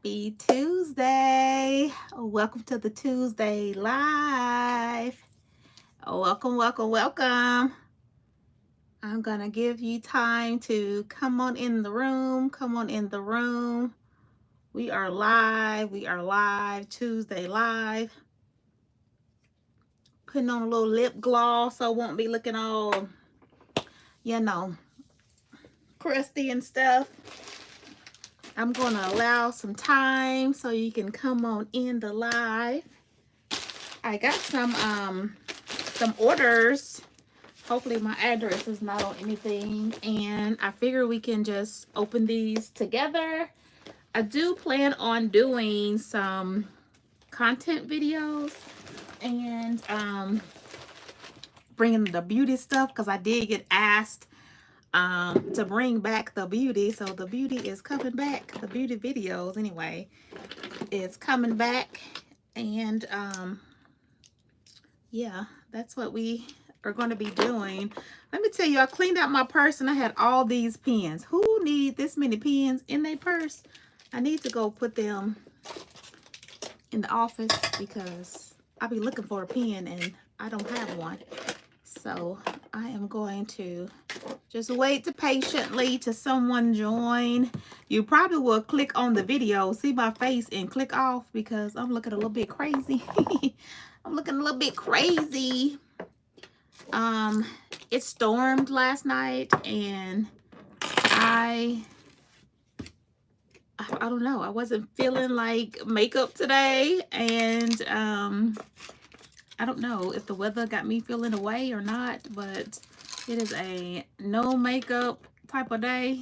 Happy Tuesday. Welcome to the Tuesday Live. Welcome, welcome, welcome. I'm going to give you time to come on in the room. Come on in the room. We are live. We are live. Tuesday Live. Putting on a little lip gloss so I won't be looking all, crusty and stuff. I'm going to allow some time so you can come on in the live. I got some orders. Hopefully my address is not on anything, and I figure we can just open these together. I do plan on doing some content videos and bringing the beauty stuff because I did get asked to bring back the beauty. So the beauty is coming back. The beauty videos anyway is coming back, and yeah, that's what we are going to be doing. Let me tell you, I cleaned out my purse and I had all these pens. Who need this many pens in their purse? I need to go put them in the office because I'll be looking for a pen and I don't have one. So I am going to just wait to patiently to someone join. You probably will click on the video, see my face, and click off because I'm looking a little bit crazy. I'm looking a little bit crazy. It stormed last night and I don't know. I wasn't feeling like makeup today, and I don't know if the weather got me feeling away or not, but it is a no makeup type of day.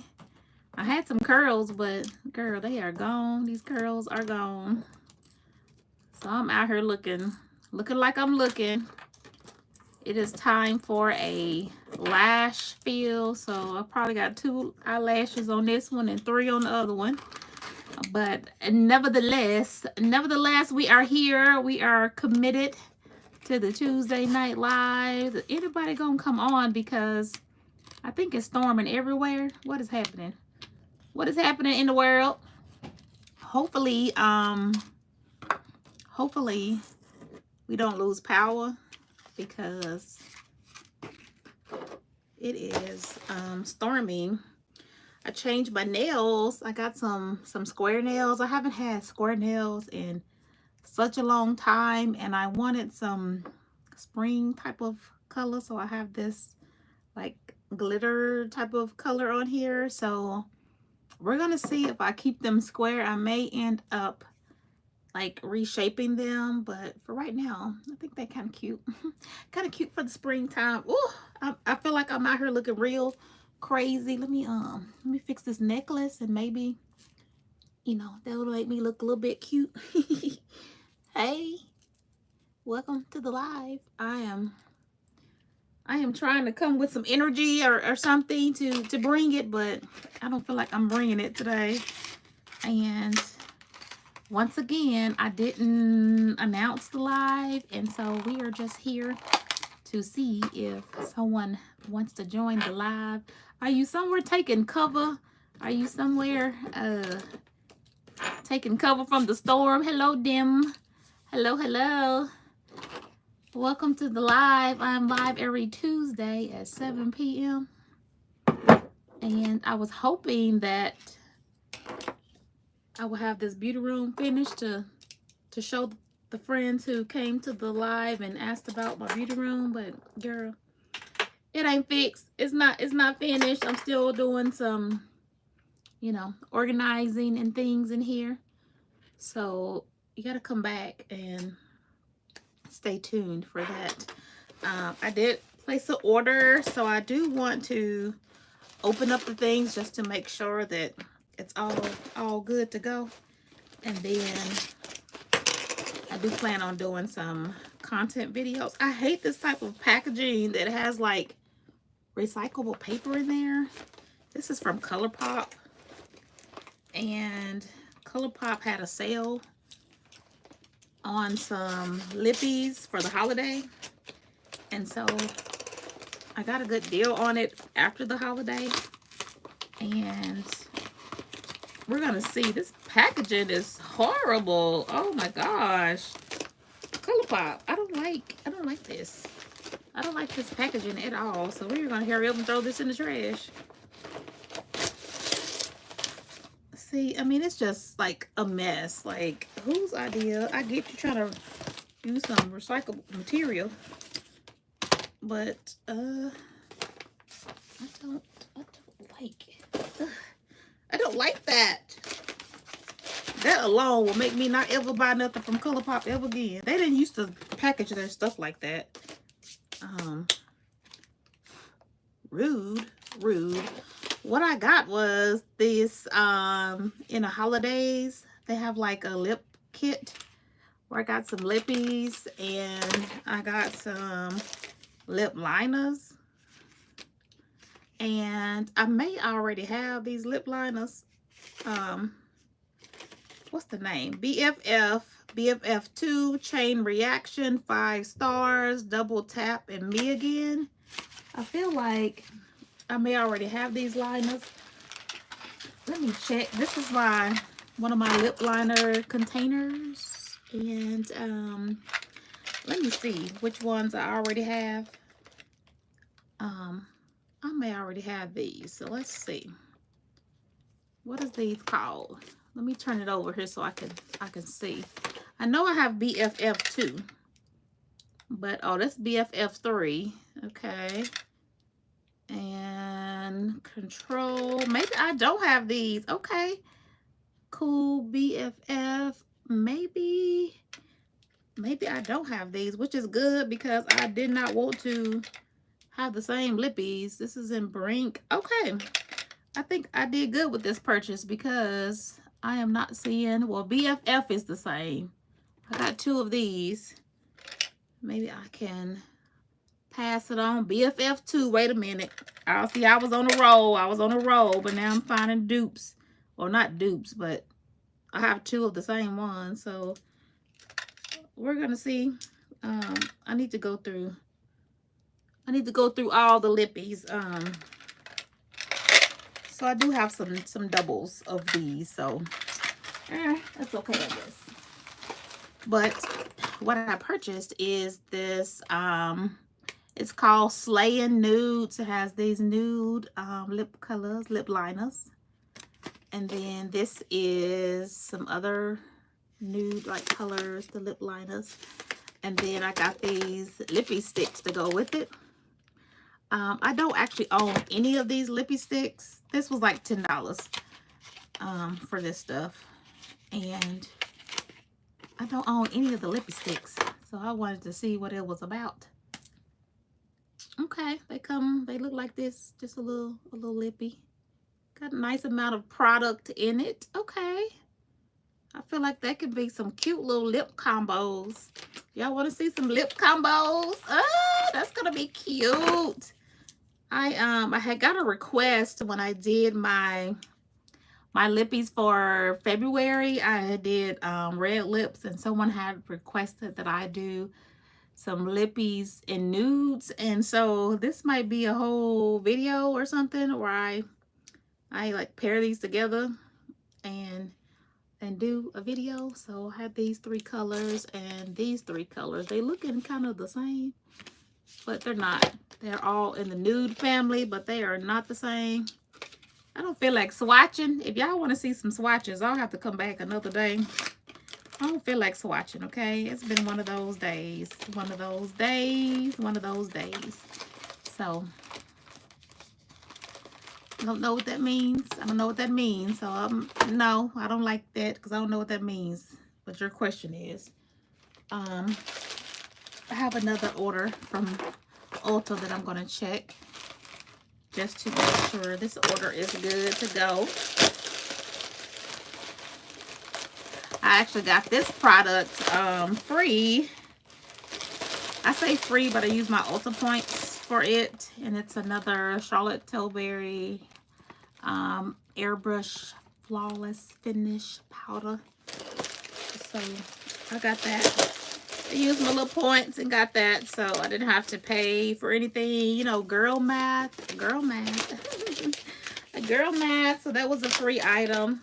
I had some curls, but girl, they are gone. These curls are gone. So I'm out here looking like I'm looking. It is time for a lash fill. So I probably got 2 eyelashes on this one and 3 on the other one. But nevertheless, we are here. We are committed to the Tuesday Night Live. Anybody gonna come on because I think it's storming everywhere. What is happening? What is happening in the world? Hopefully we don't lose power because it is storming. I changed my nails. I got some square nails. I haven't had square nails in such a long time, and I wanted some spring type of color, so I have this like glitter type of color on here. So we're gonna see if I keep them square. I may end up like reshaping them, but for right now I think they're kind of cute. Kind of cute for the springtime. Ooh, I feel like I'm out here looking real crazy. Let me fix this necklace and maybe that will make me look a little bit cute. Hey, welcome to the live. I am trying to come with some energy or something to bring it, but I don't feel like I'm bringing it today. And once again, I didn't announce the live, and so we are just here to see if someone wants to join the live. Are you somewhere taking cover? Are you somewhere taking cover from the storm? Hello, Dim. Hello. Welcome to the live. I'm live every Tuesday at 7 p.m. And I was hoping that I will have this beauty room finished to show the friends who came to the live and asked about my beauty room, but girl, it ain't fixed. It's not finished. I'm still doing some organizing and things in here. So you got to come back and stay tuned for that. I did place an order, so I do want to open up the things just to make sure that it's all good to go. And then I do plan on doing some content videos. I hate this type of packaging that has like recyclable paper in there. This is from ColourPop, and ColourPop had a sale on some lippies for the holiday, and so I got a good deal on it after the holiday, and we're gonna see. This packaging is horrible. Oh my gosh. ColourPop. I don't like this. I don't like this packaging at all. So we're gonna hurry up and throw this in the trash. See, I mean, it's just like a mess. Like, whose idea? I get you trying to use some recyclable material, but I don't like it. Ugh. I don't like that. That alone will make me not ever buy nothing from ColourPop ever again. They didn't used to package their stuff like that. Rude. What I got was this, in the holidays, they have like a lip kit where I got some lippies and I got some lip liners. And I may already have these lip liners. What's the name? BFF2 Chain Reaction, 5 stars, Double Tap, and Me Again. I feel like I may already have these liners. Let me check. This is one of my lip liner containers. And let me see which ones I already have. I may already have these. So let's see. What is these called? Let me turn it over here so I can see. I know I have BFF2. But oh, that's BFF3. Okay. And Control. Maybe I don't have these. Okay. Cool. BFF. Maybe I don't have these, which is good because I did not want to have the same lippies. This is in Brink. Okay. I think I did good with this purchase because I am not seeing, well, BFF is the same. I got 2 of these. Maybe I can pass it on. BFF2. Wait a minute. I see I was on a roll. But now I'm finding dupes. Well, not dupes, but I have 2 of the same one. So we're going to see. I need to go through all the lippies. So I do have some doubles of these. So that's okay, I guess. But what I purchased is this, it's called Slayin' Nudes. It has these nude lip colors, lip liners. And then this is some other nude like colors, the lip liners. And then I got these lippy sticks to go with it. I don't actually own any of these lippy sticks. This was like $10 for this stuff. And I don't own any of the lippy sticks. So I wanted to see what it was about. Okay, they look like this, just a little lippy. Got a nice amount of product in it. Okay. I feel like that could be some cute little lip combos. Y'all want to see some lip combos? Oh, that's gonna be cute. I had got a request when I did my lippies for February. I did red lips, and someone had requested that I do some lippies in nudes. And so this might be a whole video or something where I like pair these together and do a video. So I had these 3 colors and these 3 colors. They looking kind of the same, but they're not. They're all in the nude family, but they are not the same. I don't feel like swatching. If y'all want to see some swatches, I'll have to come back another day. I don't feel like swatching, okay? It's been one of those days. One of those days. So I don't know what that means. So no, I don't like that because I don't know what that means. But your question is, I have another order from Ulta that I'm going to check just to make sure this order is good to go. I actually got this product free. I say free, but I use my Ulta points for it. And it's another Charlotte Tilbury Airbrush Flawless Finish Powder. So I got that. I used my little points and got that. So I didn't have to pay for anything. You know, girl math. So that was a free item.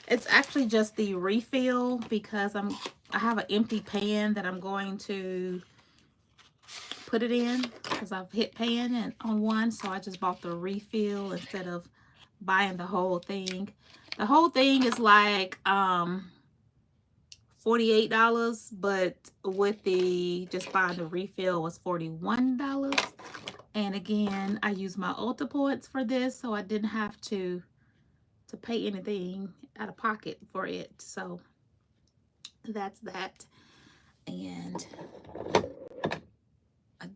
It's actually just the refill because I have an empty pan that I'm going to put it in because I've hit pan and on one, so I just bought the refill instead of buying the whole thing. The whole thing is like $48, but with the just buying the refill was $41. And again, I use my Ulta points for this, so I didn't have to pay anything out of pocket for it. So that's that. And I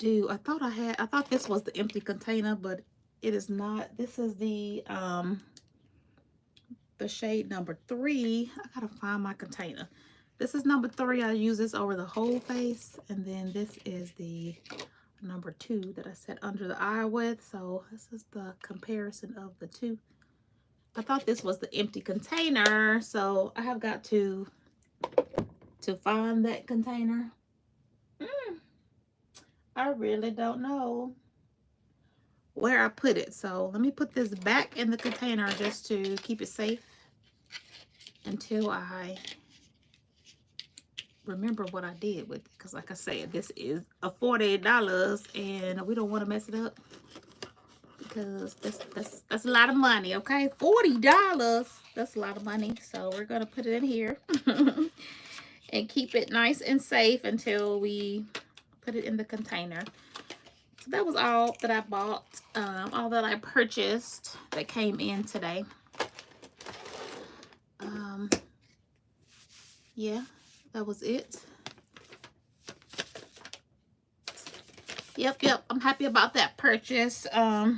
thought this was the empty container, but it is not. This is the shade number 3. I gotta find my container. This is number 3. I use this over the whole face, and then this is the number 2 that I set under the eye with. So this is the comparison of the two. I thought this was the empty container, so I have got to find that container. I really don't know where I put it, so let me put this back in the container just to keep it safe until I remember what I did with it, because like I said, this is a $48 and we don't want to mess it up because that's a lot of money. Okay, $40, that's a lot of money. So we're gonna put it in here and keep it nice and safe until we put it in the container. So that was all that I bought, all that I purchased that came in today. Yeah, that was it. Yep, I'm happy about that purchase. I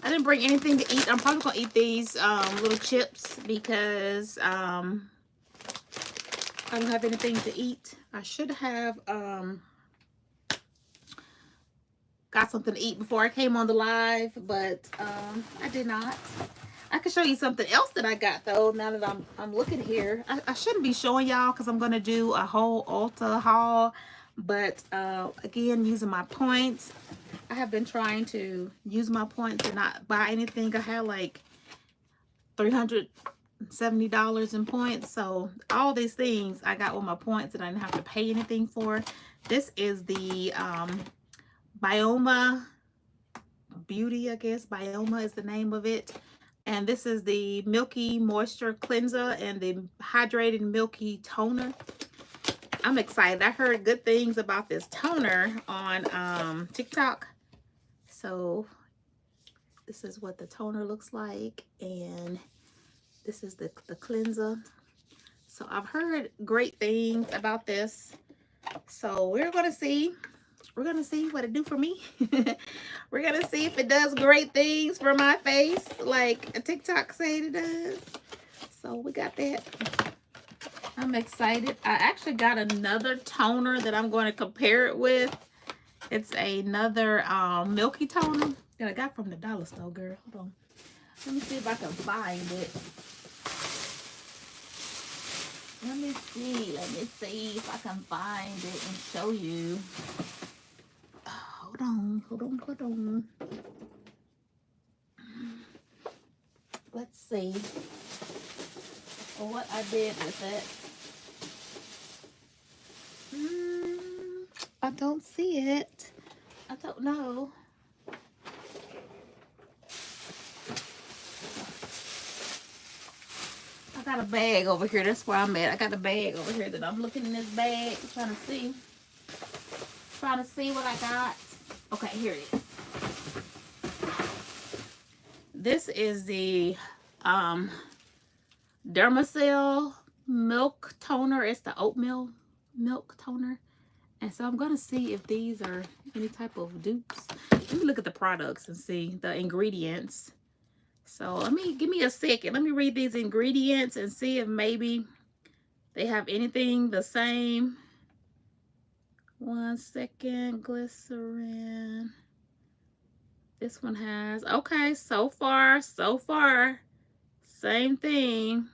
didn't bring anything to eat. I'm probably gonna eat these little chips because I don't have anything to eat. I should have got something to eat before I came on the live, but I did not. I can show you something else that I got though. Now that I'm looking here, I shouldn't be showing y'all because I'm gonna do a whole Ulta haul. But again, using my points, I have been trying to use my points and not buy anything. I had like $370 in points, so all these things I got with my points and I didn't have to pay anything for. This is the Bioma Beauty, I guess. Bioma is the name of it. And this is the Milky Moisture Cleanser and the Hydrated Milky Toner. I'm excited. I heard good things about this toner on TikTok. So this is what the toner looks like. And this is the cleanser. So I've heard great things about this. So we're going to see. We're going to see what it do for me. We're going to see if it does great things for my face like TikTok said it does. So we got that. I'm excited. I actually got another toner that I'm going to compare it with. It's another milky toner that I got from the dollar store, girl. Hold on. Let me see if I can find it. Let me see if I can find it and show you. Hold on. Let's see what I did with it. I don't see it. I don't know. I got a bag over here. That's where I'm at. I got a bag over here that I'm looking in this bag, trying to see what I got. Okay, here it is. This is the Dermacell milk toner. It's the oatmeal milk toner. And so I'm going to see if these are any type of dupes. Let me look at the products and see the ingredients. So give me a second. Let me read these ingredients and see if maybe they have anything the same. 1 second. Glycerin. This one has, okay, so far, same thing.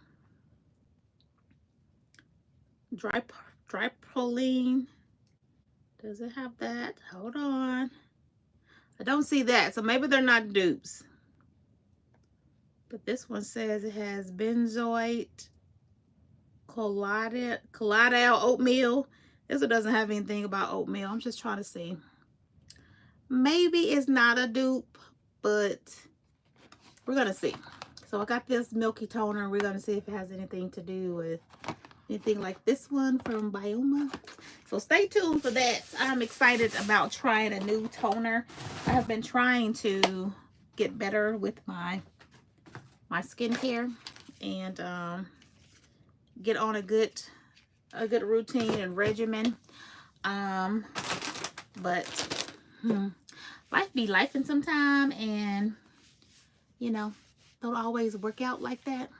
Dry proline. Does it have that? Hold on. I don't see that, so maybe they're not dupes. But this one says it has benzoate, colloidal oatmeal. This one doesn't have anything about oatmeal. I'm just trying to see. Maybe it's not a dupe, but we're gonna see. So I got this milky toner. We're gonna see if it has anything to do with anything like this one from Bioma. So stay tuned for that. I'm excited about trying a new toner. I have been trying to get better with my skincare and get on a good routine and regimen. But life be lifing sometime, and you know, don't always work out like that.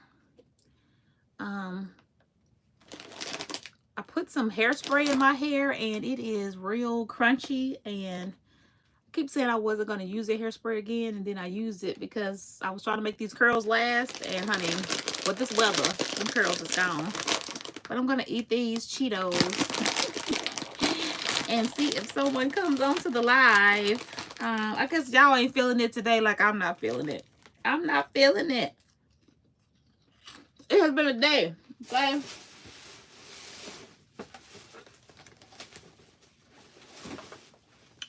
I put some hairspray in my hair and it is real crunchy, and I keep saying I wasn't going to use the hairspray again, and then I used it because I was trying to make these curls last, and honey, with this weather, them curls is gone. But I'm going to eat these Cheetos and see if someone comes onto the live. I guess y'all ain't feeling it today like I'm not feeling it. I'm not feeling it. It has been a day, okay?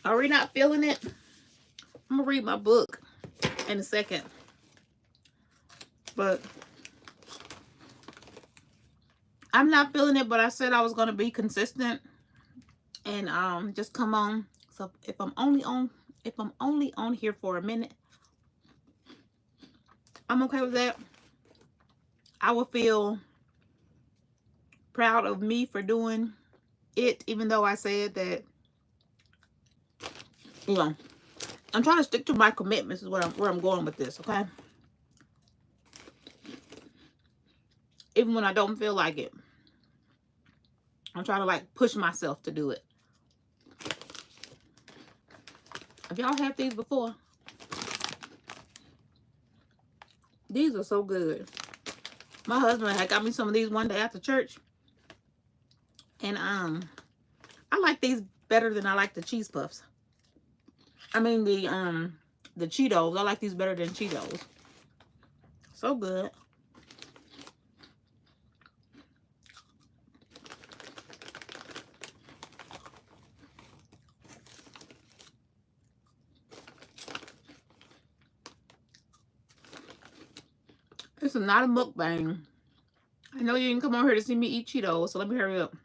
Are we not feeling it? I'm gonna read my book in a second. But I'm not feeling it, but I said I was gonna be consistent and just come on. So if I'm only on here for a minute, I'm okay with that. I will feel proud of me for doing it, even though I said that, you know, I'm trying to stick to my commitments is where I'm going with this, okay? Even when I don't feel like it, I'm trying to like push myself to do it. Have y'all had these before? These are so good. My husband had got me some of these one day after church, and I like these better than I like the cheese puffs. I mean the Cheetos. I like these better than Cheetos. So good. This is not a mukbang. I know you didn't come over here to see me eat Cheetos, so let me hurry up.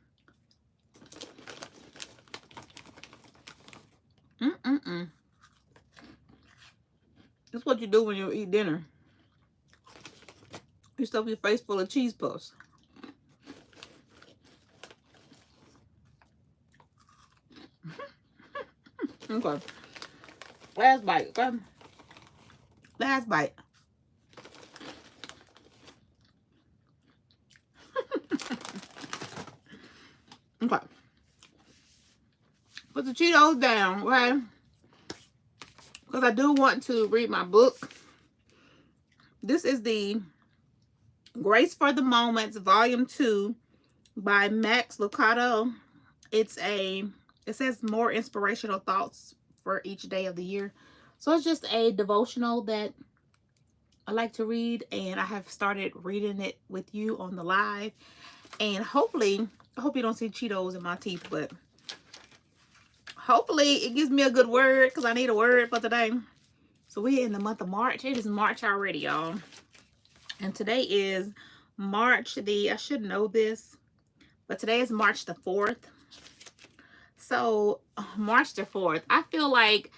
That's what you do when you eat dinner. You stuff your face full of cheese puffs. Okay. Last bite, okay? Last bite. Okay. Put the Cheetos down, okay? Because I do want to read my book. This is the Grace for the Moments, Volume 2 by Max Lucado. It says more inspirational thoughts for each day of the year. So it's just a devotional that I like to read, and I have started reading it with you on the live. And hopefully, I hope you don't see Cheetos in my teeth, but hopefully it gives me a good word, because I need a word for today. So we're in the month of March. It is March already, y'all. And today is March I should know this, but today is March the 4th. So March the 4th, I feel like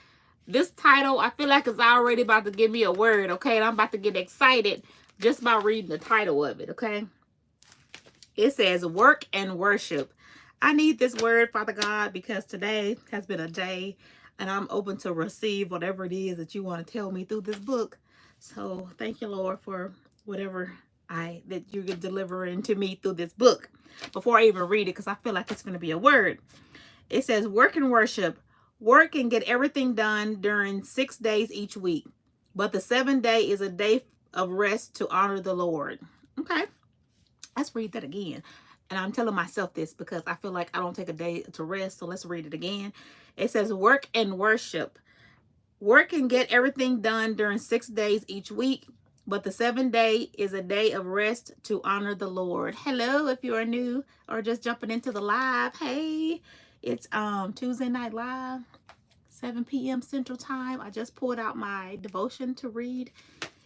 this title, I feel like it's already about to give me a word, okay? And I'm about to get excited just by reading the title of it, okay? It says work and worship. I need this word, Father God, because today has been a day and I'm open to receive whatever it is that you want to tell me through this book. So thank you, Lord, for whatever that you're delivering to me through this book before I even read it, because I feel like it's going to be a word. It says work and worship. Work and get everything done during 6 days each week, but the 7th day is a day of rest to honor the Lord. Okay, let's read that again. And I'm telling myself this because I feel like I don't take a day to rest, so let's read it again. It says work and worship. Work and get everything done during 6 days each week, but the 7th day is a day of rest to honor the Lord. Hello, if you are new or just jumping into the live. Hey, it's Tuesday Night Live, 7 p.m. Central Time. I just pulled out my devotion to read.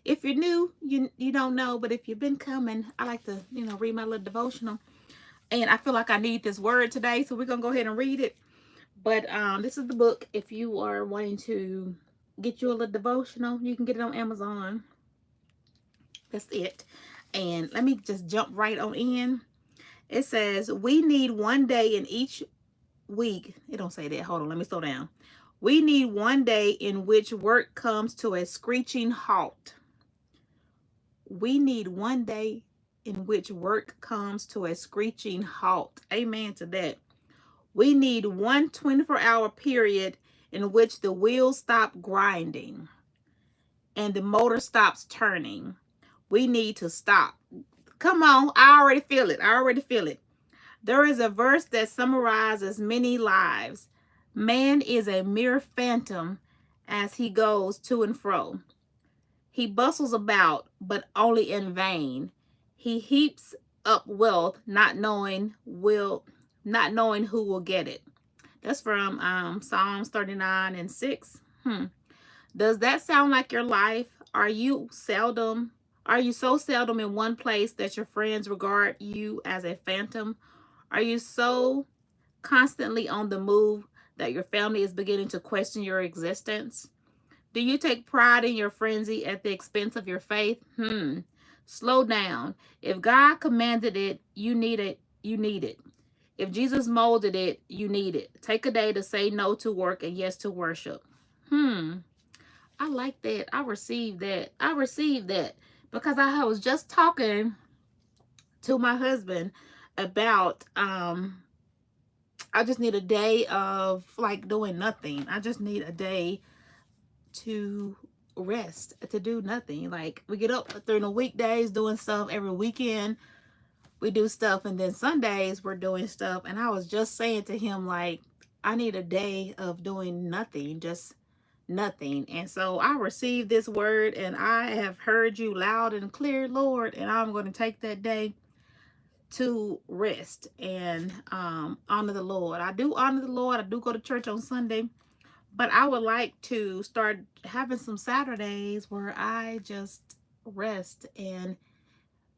If you're new, you don't know, but if you've been coming, I like to, read my little devotional. And I feel like I need this word today, so we're going to go ahead and read it. But this is the book. If you are wanting to get you a little devotional, you can get it on Amazon. That's it. And let me just jump right on in. It says, we need one day in each week. It don't say that. Hold on. Let me slow down. We need one day in which work comes to a screeching halt. We need one day in which work comes to a screeching halt. Amen to that. We need one 24-hour period in which the wheels stop grinding and the motor stops turning. We need to stop. Come on, I already feel it. I already feel it. There is a verse that summarizes many lives. Man is a mere phantom as he goes to and fro. He bustles about, but only in vain. He heaps up wealth, not knowing who will get it. That's from Psalms 39:6. Does that sound like your life? Are you so seldom in one place that your friends regard you as a phantom? Are you so constantly on the move that your family is beginning to question your existence? Do you take pride in your frenzy at the expense of your faith? Slow down. If God commanded it, you need it. You need it. If Jesus molded it, you need it. Take a day to say no to work and yes to worship. I like that. I received that. I received that because I was just talking to my husband about I just need a day of like doing nothing. I just need a day to rest, to do nothing. Like we get up during the weekdays doing stuff. Every weekend we do stuff, and then Sundays we're doing stuff. And I was just saying to him, like, I need a day of doing nothing, just nothing. And so I received this word, and I have heard you loud and clear, Lord, and I'm going to take that day to rest and honor the Lord. I do honor the Lord. I do go to church on Sunday, but I would like to start having some Saturdays where I just rest, and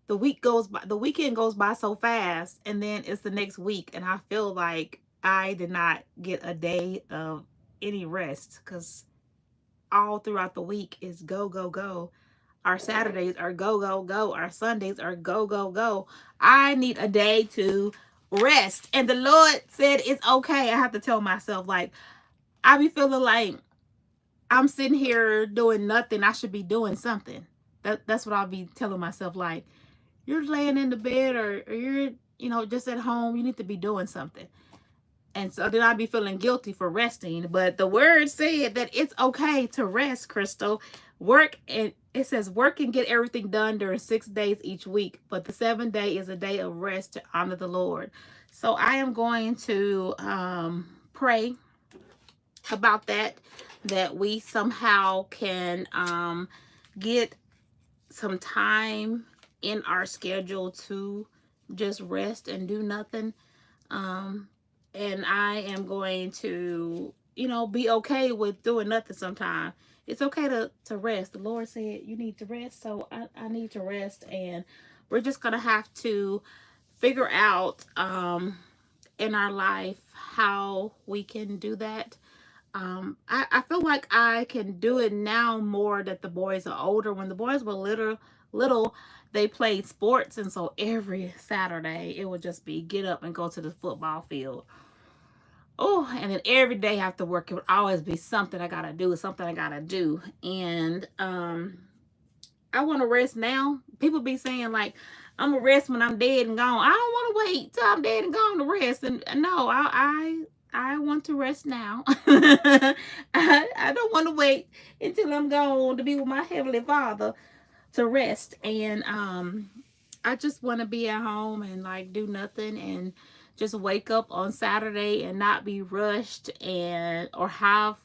the weekend goes by so fast, and then it's the next week, and I feel like I did not get a day of any rest because all throughout the week is go, go, go. Our Saturdays are go, go, go. Our Sundays are go, go, go. I need a day to rest. And the Lord said it's okay. I have to tell myself, like, I be feeling like I'm sitting here doing nothing. I should be doing something. That's what I'll be telling myself, like, you're laying in the bed or you're, just at home. You need to be doing something. And so then I'd be feeling guilty for resting. But the word said that it's okay to rest, Crystal. It says work and get everything done during 6 days each week. But the 7th day is a day of rest to honor the Lord. So I am going to pray about that we somehow can get some time in our schedule to just rest and do nothing. And I am going to, be okay with doing nothing sometime. It's okay to rest. The Lord said you need to rest, so I need to rest. And we're just going to have to figure out in our life how we can do that. I feel like I can do it now more that the boys are older. When the boys were little, they played sports, and so every Saturday it would just be get up and go to the football field. Oh, and then every day after work, it would always be something I gotta do, And I want to rest now. People be saying, like, I'm gonna rest when I'm dead and gone. I don't want to wait till I'm dead and gone to rest. And no, I want to rest now. I don't want to wait until I'm gone to be with my Heavenly Father to rest. And I just want to be at home and like do nothing and just wake up on Saturday and not be rushed or have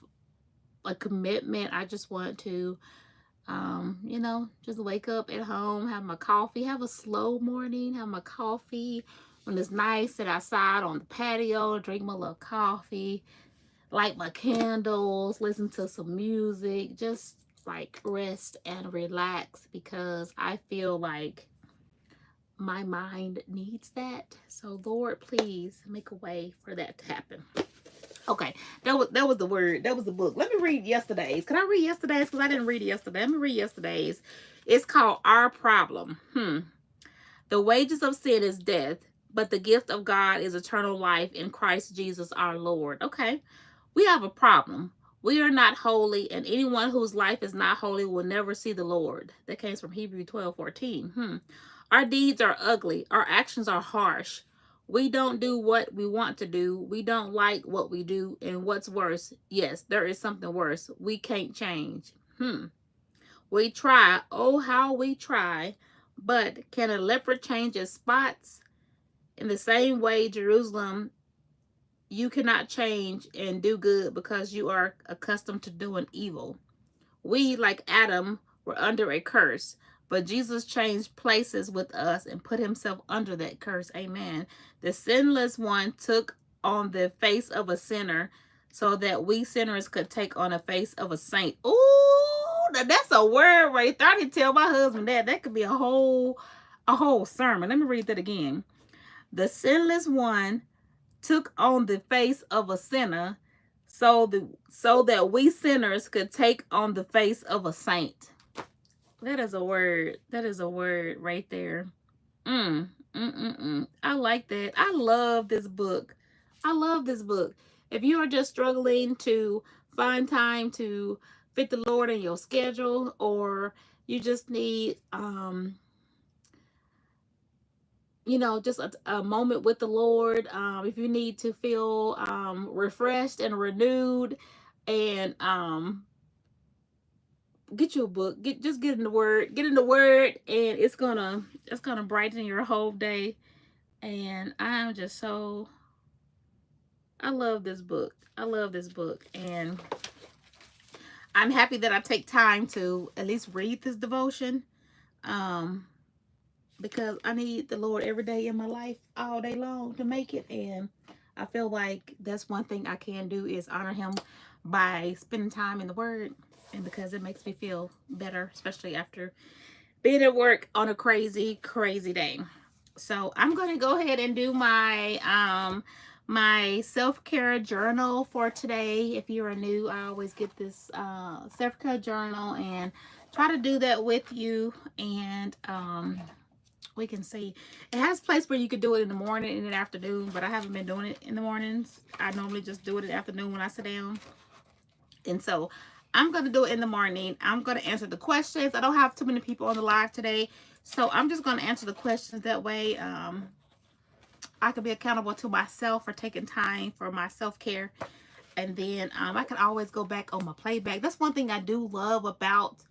a commitment. I just want to You know, just wake up at home, have my coffee, have a slow morning, have my coffee when it's nice, sit outside on the patio, drink my little coffee, light my candles, listen to some music, just like rest and relax because I feel like my mind needs that. So Lord, please make a way for that to happen. Okay, that was the word. That was the book. Let me read yesterday's. Can I read yesterday's? Because I didn't read it yesterday. Let me read yesterday's. It's called Our Problem. The wages of sin is death, but the gift of God is eternal life in Christ Jesus our Lord. Okay, we have a problem. We are not holy, and anyone whose life is not holy will never see the Lord. That came from Hebrews 12:14. Our deeds are ugly. Our actions are harsh. We don't do what we want to do. We don't like what we do. And what's worse, yes, there is something worse. We can't change. We try. Oh, how we try. But can a leopard change its spots? In the same way, Jerusalem, you cannot change and do good because you are accustomed to doing evil. We, like Adam, were under a curse, but Jesus changed places with us and put himself under that curse. Amen. The sinless one took on the face of a sinner so that we sinners could take on the face of a saint. Ooh, that's a word right there. I didn't tell my husband that. That could be a whole sermon. Let me read that again. The sinless one took on the face of a sinner so that we sinners could take on the face of a saint. That is a word. That is a word right there. I like that. I love this book. I love this book. If you are just struggling to find time to fit the Lord in your schedule, or you just need you know, just a moment with the Lord. If you need to feel refreshed and renewed, and get you a book. Just get in the Word. Get in the Word, and it's gonna brighten your whole day. And I'm just so, I love this book. I love this book, and I'm happy that I take time to at least read this devotion. Because I need the Lord every day in my life, all day long, to make it. And I feel like that's one thing I can do is honor him by spending time in the Word. And because it makes me feel better, especially after being at work on a crazy, crazy day. So I'm going to go ahead and do my self-care journal for today. If you are new, I always get this self-care journal and try to do that with you. And we can see it has a place where you could do it in the morning and in the afternoon, but I haven't been doing it in the mornings. I normally just do it in the afternoon when I sit down. And so I'm going to do it in the morning. I'm going to answer the questions. I don't have too many people on the live today, so I'm just going to answer the questions. That way I can be accountable to myself for taking time for my self-care. And then I can always go back on my playback. That's one thing I do love about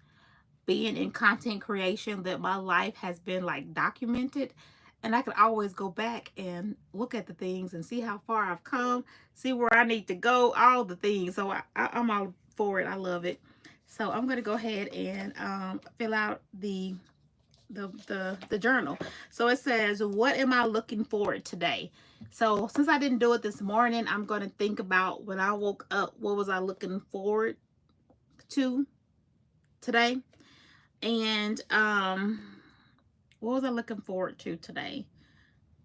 being in content creation, that my life has been like documented, and I can always go back and look at the things and see how far I've come, see where I need to go, all the things. So I'm all for it. I love it. So I'm going to go ahead and fill out the journal. So it says, what am I looking forward today? So since I didn't do it this morning, I'm going to think about when I woke up, what was I looking forward to today? And what was I looking forward to today?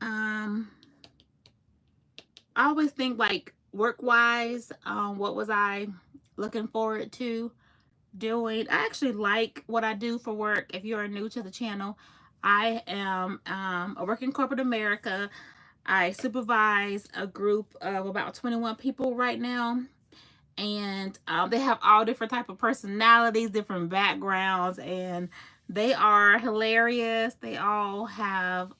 I always think like work wise, what was I looking forward to doing? I actually like what I do for work. If you are new to the channel, I am I work in corporate America. I supervise a group of about 21 people right now. And they have all different type of personalities, different backgrounds, and they are hilarious. They all have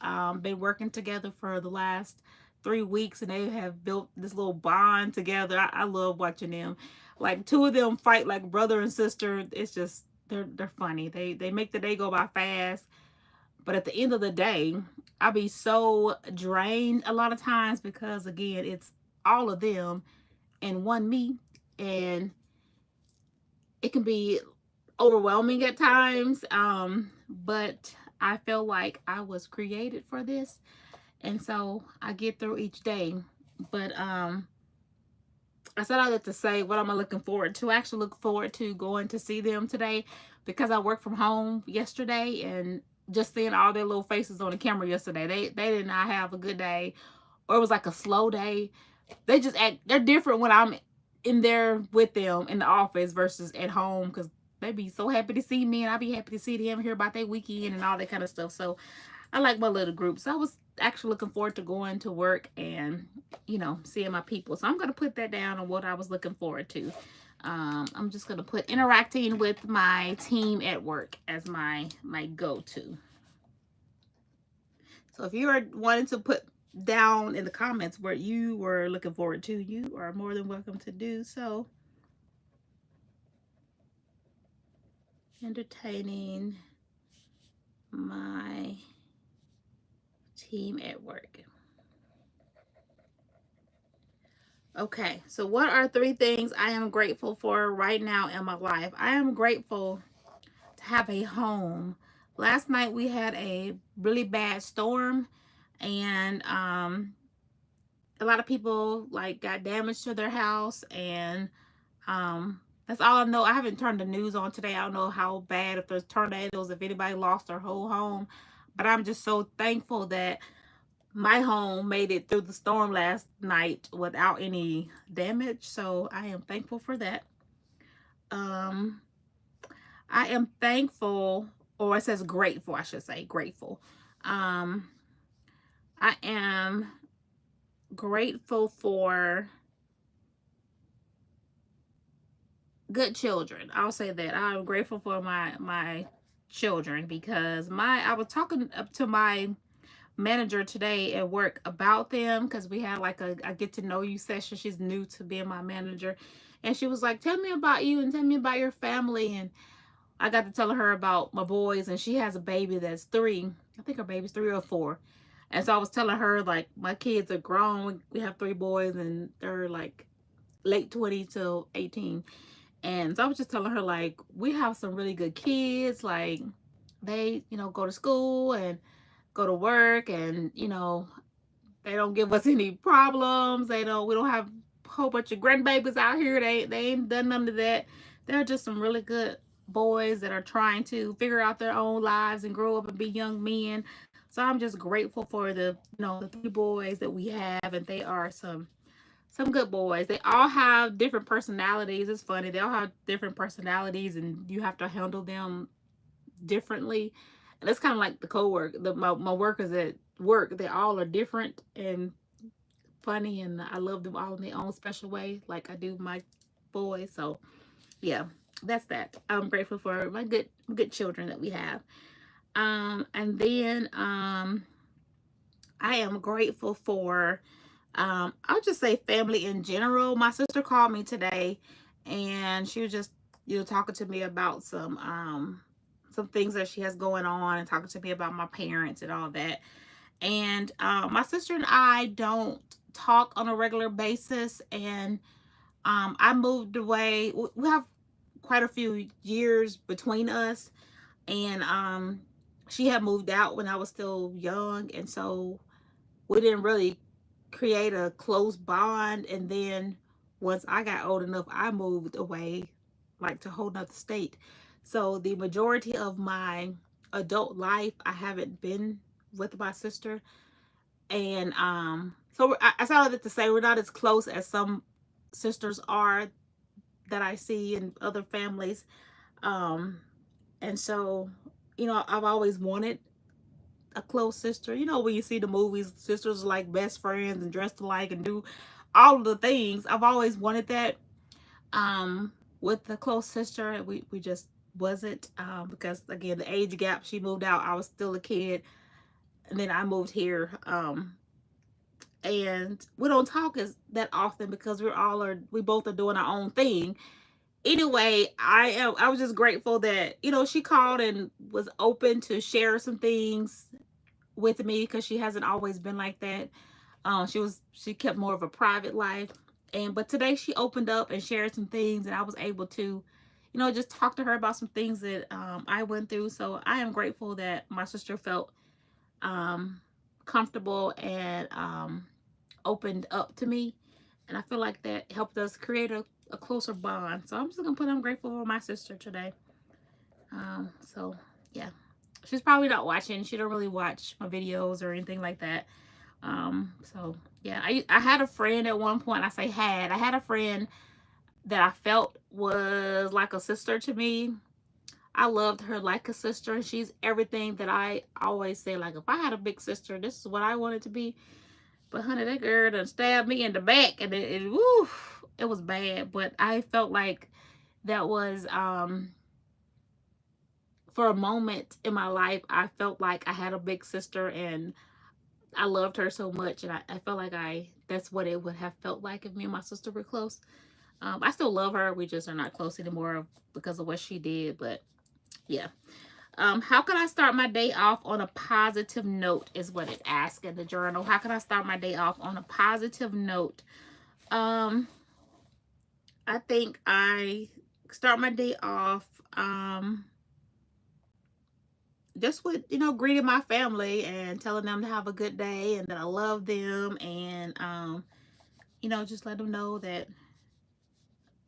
been working together for the last 3 weeks, and they have built this little bond together. I love watching them. Like, two of them fight like brother and sister. It's just, they're funny. They make the day go by fast. But at the end of the day, I be so drained a lot of times because, again, it's all of them and one me. And it can be overwhelming at times. But I feel like I was created for this, and so I get through each day. But I said all that to say what am I looking forward to. I actually look forward to going to see them today because I worked from home yesterday, and just seeing all their little faces on the camera yesterday. They did not have a good day, or it was like a slow day. They just act, they're different when I'm in there with them in the office versus at home, because they be so happy to see me and I be happy to see them, hear about their weekend and all that kind of stuff. So I like my little group. So I was actually looking forward to going to work and, you know, seeing my people. So I'm going to put that down on what I was looking forward to. I'm just going to put interacting with my team at work as my go-to. So if you're wanting to put down in the comments what you were looking forward to, you are more than welcome to do so. Entertaining my team at work. Okay, so what are 3 things I am grateful for right now in my life? I am grateful to have a home. Last night we had a really bad storm, and a lot of people like got damage to their house, and that's all I know. I haven't turned the news on today. I don't know how bad, if there's tornadoes, if anybody lost their whole home, but I'm just so thankful that my home made it through the storm last night without any damage. So I am thankful for that. I am thankful, or it says grateful, I should say grateful. I am grateful for good children. I'll say that. I'm grateful for my children, because I was talking up to my manager today at work about them, because we had like a get to know you session. She's new to being my manager, and she was like, tell me about you and tell me about your family. And I got to tell her about my boys, and she has a baby that's 3. I think her baby's 3 or 4. And so I was telling her, like, my kids are grown. We have 3 boys, and they're like late 20 to 18. And so I was just telling her, like, we have some really good kids. Like, they, you know, go to school and go to work, and, you know, they don't give us any problems. We don't have a whole bunch of grandbabies out here. They ain't done none of that. They're just some really good boys that are trying to figure out their own lives and grow up and be young men. So I'm just grateful for the 3 boys that we have, and they are some good boys. They all have different personalities. It's funny. They all have different personalities, and you have to handle them differently. And it's kind of like the co-work, my workers at work. They all are different and funny, and I love them all in their own special way, like I do my boys. So yeah, that's that. I'm grateful for my good children that we have. And then I am grateful for I'll just say family in general. My sister called me today, and she was just, you know, talking to me about some things that she has going on, and talking to me about my parents and all that. And my sister and I don't talk on a regular basis, and I moved away. We have quite a few years between us, and she had moved out when I was still young, and so we didn't really create a close bond. And then once I got old enough, I moved away, like to a whole nother state. So the majority of my adult life, I haven't been with my sister. And so I saw that to say we're not as close as some sisters are that I see in other families. And so, you know, I've always wanted a close sister. You know, when you see the movies, sisters are like best friends and dressed alike and do all of the things. I've always wanted that. With the close sister, we just wasn't, because again, the age gap. She moved out, I was still a kid, and then I moved here. And we don't talk as that often because we both are doing our own thing. Anyway, I was just grateful that, you know, she called and was open to share some things with me, because she hasn't always been like that. She kept more of a private life, but today she opened up and shared some things, and I was able to, you know, just talk to her about some things that I went through. So I am grateful that my sister felt comfortable and opened up to me. And I feel like that helped us create a closer bond. So I'm just going to put I'm grateful for my sister today. So, yeah. She's probably not watching. She don't really watch my videos or anything like that. So, yeah. I had a friend at one point. I had a friend that I felt was like a sister to me. I loved her like a sister, and she's everything that I always say. Like, if I had a big sister, this is what I wanted to be. But honey, that girl done stabbed me in the back, and woo, it was bad. But I felt like that was for a moment in my life, I felt like I had a big sister, and I loved her so much, and I felt like that's what it would have felt like if me and my sister were close. I still love her. We just are not close anymore because of what she did. But yeah. How can I start my day off on a positive note is what it asks in the journal. How can I start my day off on a positive note? I think I start my day off just with, you know, greeting my family and telling them to have a good day and that I love them, and you know, just let them know that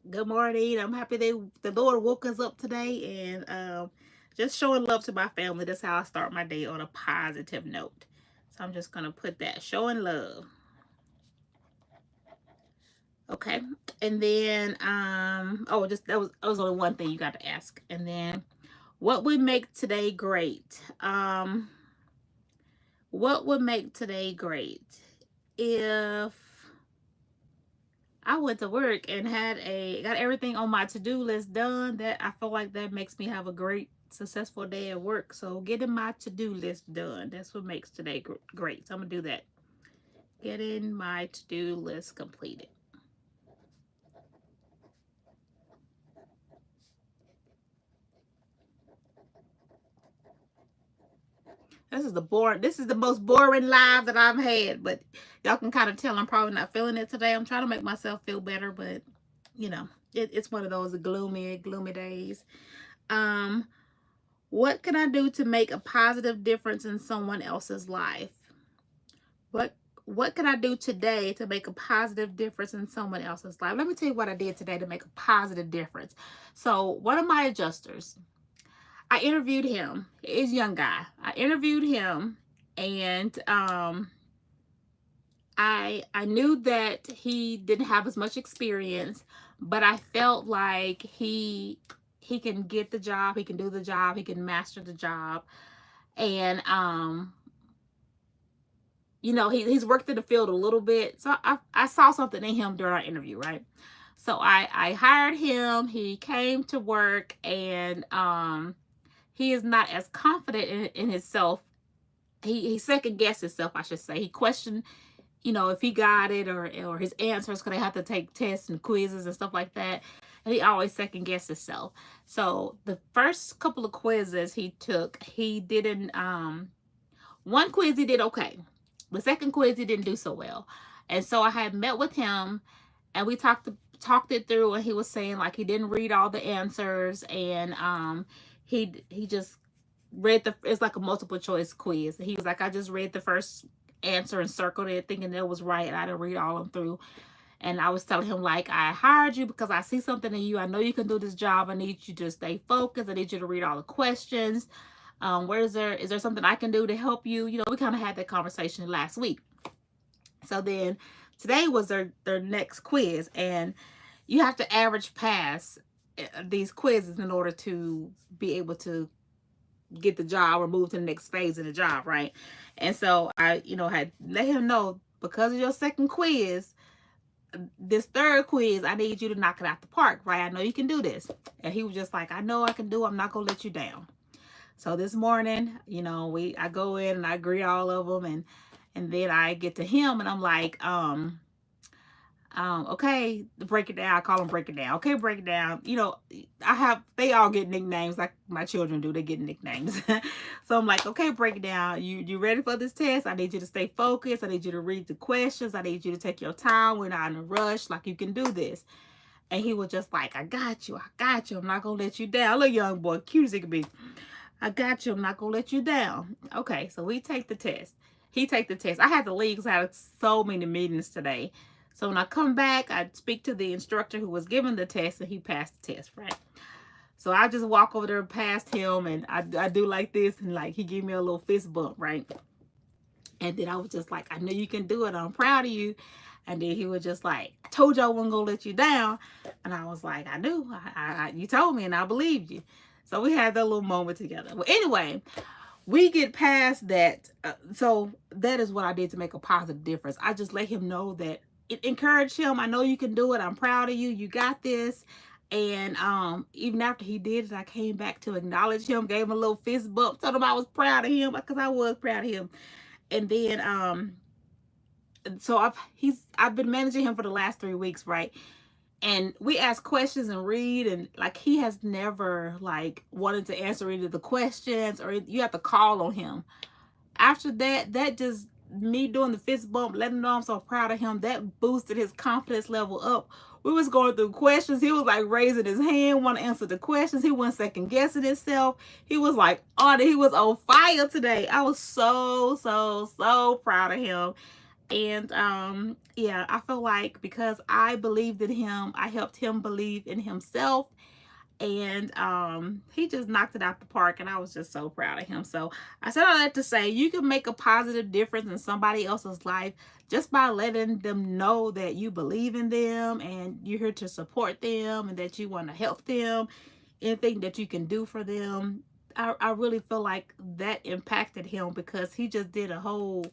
good morning. I'm happy the Lord woke us up today, and just showing love to my family. That's how I start my day, on a positive note. So I'm just gonna put that, showing love. Okay, and then oh, just that was only one thing you got to ask. And then, what would make today great? What would make today great if I went to work and got everything on my to-do list done? That I feel like that makes me have a great, successful day at work. So getting my to-do list done, that's what makes today great. So I'm gonna do that. Getting my to-do list completed. This is the most boring live that I've had, but y'all can kind of tell I'm probably not feeling it today. I'm trying to make myself feel better, but you know, it's one of those gloomy days. What can I do to make a positive difference in someone else's life? What can I do today to make a positive difference in someone else's life? Let me tell you what I did today to make a positive difference. So one of my adjusters, I interviewed him. He's a young guy. I interviewed him, and I knew that he didn't have as much experience, but I felt like he can get the job, he can do the job, he can master the job. And you know, he's worked in the field a little bit. So I saw something in him during our interview, right? So I hired him. He came to work, and he is not as confident in himself. He second guessed himself, I should say. He questioned, you know, if he got it, or his answers, because they have to take tests and quizzes and stuff like that. And he always second guessed himself. So the first couple of quizzes he took, he didn't one quiz he did okay. The second quiz he didn't do so well. And so I had met with him, and we talked it through, and he was saying like he didn't read all the answers, and he just read it's like a multiple choice quiz. He was like, I just read the first answer and circled it thinking it was right, and I didn't read all of them through. And I was telling him, like, I hired you because I see something in you. I know you can do this job. I need you to stay focused. I need you to read all the questions. Is there something I can do to help you? You know, we kind of had that conversation last week. So then today was their next quiz, and you have to average pass these quizzes in order to be able to get the job or move to the next phase in the job, right? And so I, you know, had let him know, because of your second quiz, this third quiz, I need you to knock it out the park, right? I know you can do this. And he was just like, I know I can do it. I'm not gonna let you down. So this morning, you know, I go in and I greet all of them, and then I get to him, and I'm like, okay, break it down. I call them break it down. Okay, break it down. You know, they all get nicknames like my children do. They get nicknames. So I'm like, okay, break it down. You ready for this test? I need you to stay focused. I need you to read the questions. I need you to take your time. We're not in a rush. Like, you can do this. And he was just like, I got you. I got you. I'm not going to let you down. Little young boy, cute as he could be. I got you. I'm not going to let you down. Okay, so we take the test. He take the test. I had to leave because I had so many meetings today. So when I come back, I speak to the instructor who was giving the test, and he passed the test, right? So I just walk over there past him, and I do like this, and like he gave me a little fist bump, right? And then I was just like, I know you can do it. I'm proud of you. And then he was just like, I told you I wasn't going to let you down. And I was like, I knew. You told me and I believed you. So we had that little moment together. Well, anyway, we get past that. So that is what I did to make a positive difference. I just let him know that it encouraged him. I know you can do it. I'm proud of you. You got this. And even after he did it, I came back to acknowledge him, gave him a little fist bump, told him I was proud of him because I was proud of him. And then so I've been managing him for the last 3 weeks, right? And we ask questions and read, and like he has never like wanted to answer any of the questions, or you have to call on him. After that just me doing the fist bump, letting him know I'm so proud of him, that boosted his confidence level up. We was going through questions. He was like raising his hand, want to answer the questions. He wasn't second guessing himself. He was like on it. He was on fire today. I was so proud of him. And yeah, I feel like because I believed in him, I helped him believe in himself. And he just knocked it out the park, and I was just so proud of him. So I said all that to say you can make a positive difference in somebody else's life just by letting them know that you believe in them and you're here to support them and that you want to help them, anything that you can do for them. I really feel like that impacted him because he just did a whole,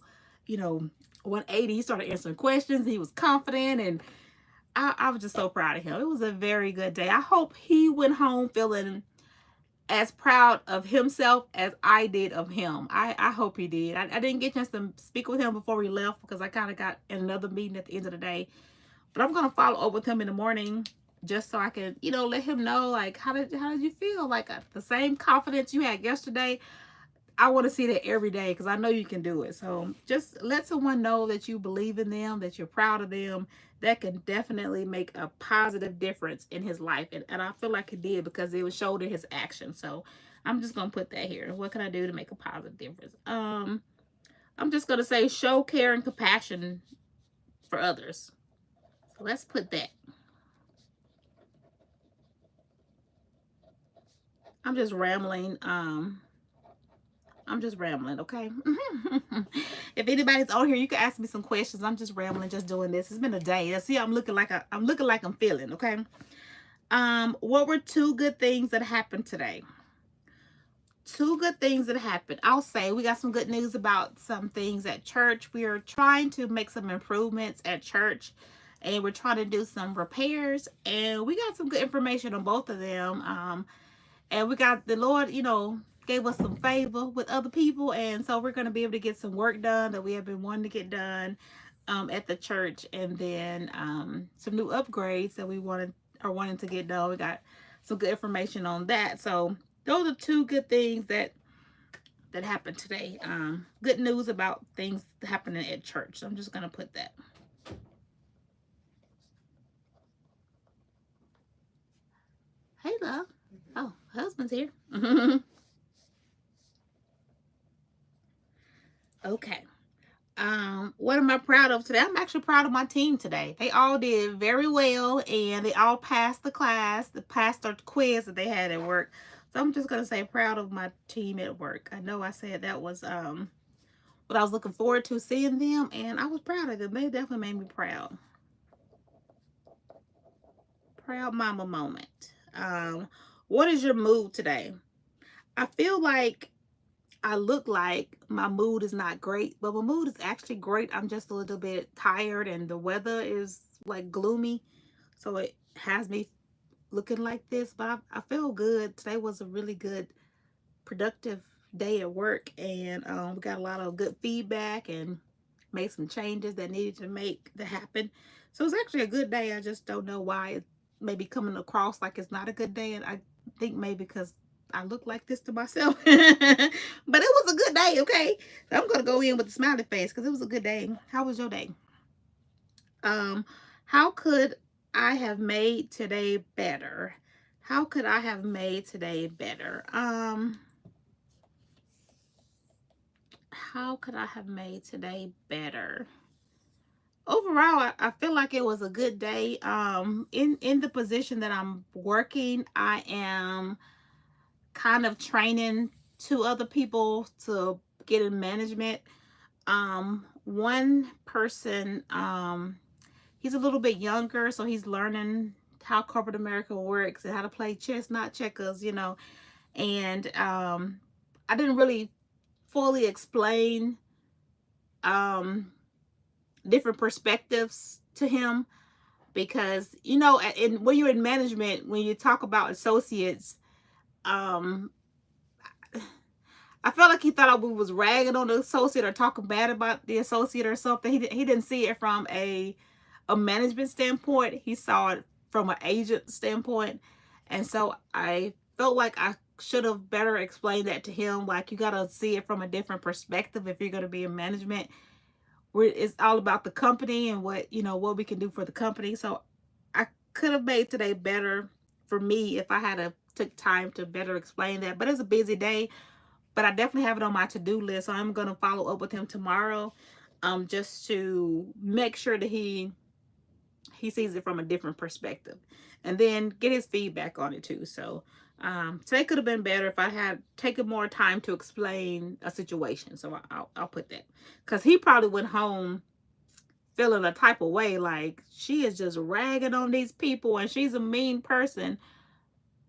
180. He started answering questions. He was confident, and I was just so proud of him. It was a very good day. I hope he went home feeling as proud of himself as I did of him. I hope he did. I didn't get a chance to speak with him before we left because I kind of got in another meeting at the end of the day. But I'm going to follow up with him in the morning just so I can, let him know, like, how did you feel? Like the same confidence you had yesterday. I want to see that every day because I know you can do it. So just let someone know that you believe in them, that you're proud of them. That can definitely make a positive difference in his life. And I feel like it did because it was showed in his actions. So I'm just going to put that here. What can I do to make a positive difference? I'm just going to say show care and compassion for others. So let's put that. I'm just rambling. Okay? If anybody's on here, you can ask me some questions. I'm just rambling, just doing this. It's been a day. See, I'm looking like I'm feeling, okay? What were 2 good things that happened today? 2 good things that happened. I'll say we got some good news about some things at church. We are trying to make some improvements at church, and we're trying to do some repairs, and we got some good information on both of them. And we got the Lord, gave us some favor with other people, and so we're going to be able to get some work done that we have been wanting to get done at the church, and then some new upgrades that we wanting to get done. We got some good information on that. So those are 2 good things that happened today. Good news about things happening at church. So I'm just going to put that. Hey, love. Oh, husband's here. Okay. What am I proud of today? I'm actually proud of my team today. They all did very well, and they all passed the class, passed the quiz that they had at work. So I'm just gonna say proud of my team at work. I know I said that was what I was looking forward to seeing them, and I was proud of them. They definitely made me proud. Proud mama moment. What is your mood today? I feel like I look like my mood is not great, but my mood is actually great. I'm just a little bit tired, and the weather is like gloomy, so it has me looking like this, but I feel good. Today was a really good, productive day at work, and we got a lot of good feedback and made some changes that needed to happen. So it's actually a good day. I just don't know why it may be coming across like it's not a good day, and I think maybe because I look like this to myself. But it was a good day, okay? So I'm gonna go in with a smiley face because it was a good day. How was your day? How could I have made today better? How could I have made today better? How could I have made today better? Overall, I feel like it was a good day. In the position that I'm working, I am kind of training two other people to get in management. One person, he's a little bit younger, so he's learning how corporate America works and how to play chess, not checkers, And I didn't really fully explain um different perspectives to him because when you're in management, when you talk about associates, um I felt like he thought I was ragging on the associate or talking bad about the associate or something. He didn't see it from a management standpoint. He saw it from an agent standpoint. And so I felt like I should have better explained that to him. Like, you got to see it from a different perspective if you're going to be in management. It's all about the company and what we can do for the company. So I could have made today better for me if I had took time to better explain that. But it's a busy day. But I definitely have it on my to-do list. So I'm going to follow up with him tomorrow, just to make sure that he sees it from a different perspective, and then get his feedback on it too. So today could have been better if I had taken more time to explain a situation. So I'll put that, because he probably went home feeling a type of way, like she is just ragging on these people and she's a mean person.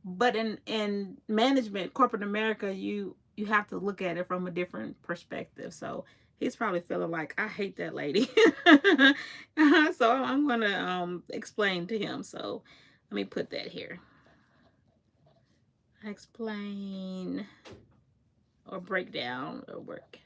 But in management, corporate America, you have to look at it from a different perspective. So he's probably feeling like, I hate that lady. So I'm gonna explain to him. So let me put that here. Explain or break down or work.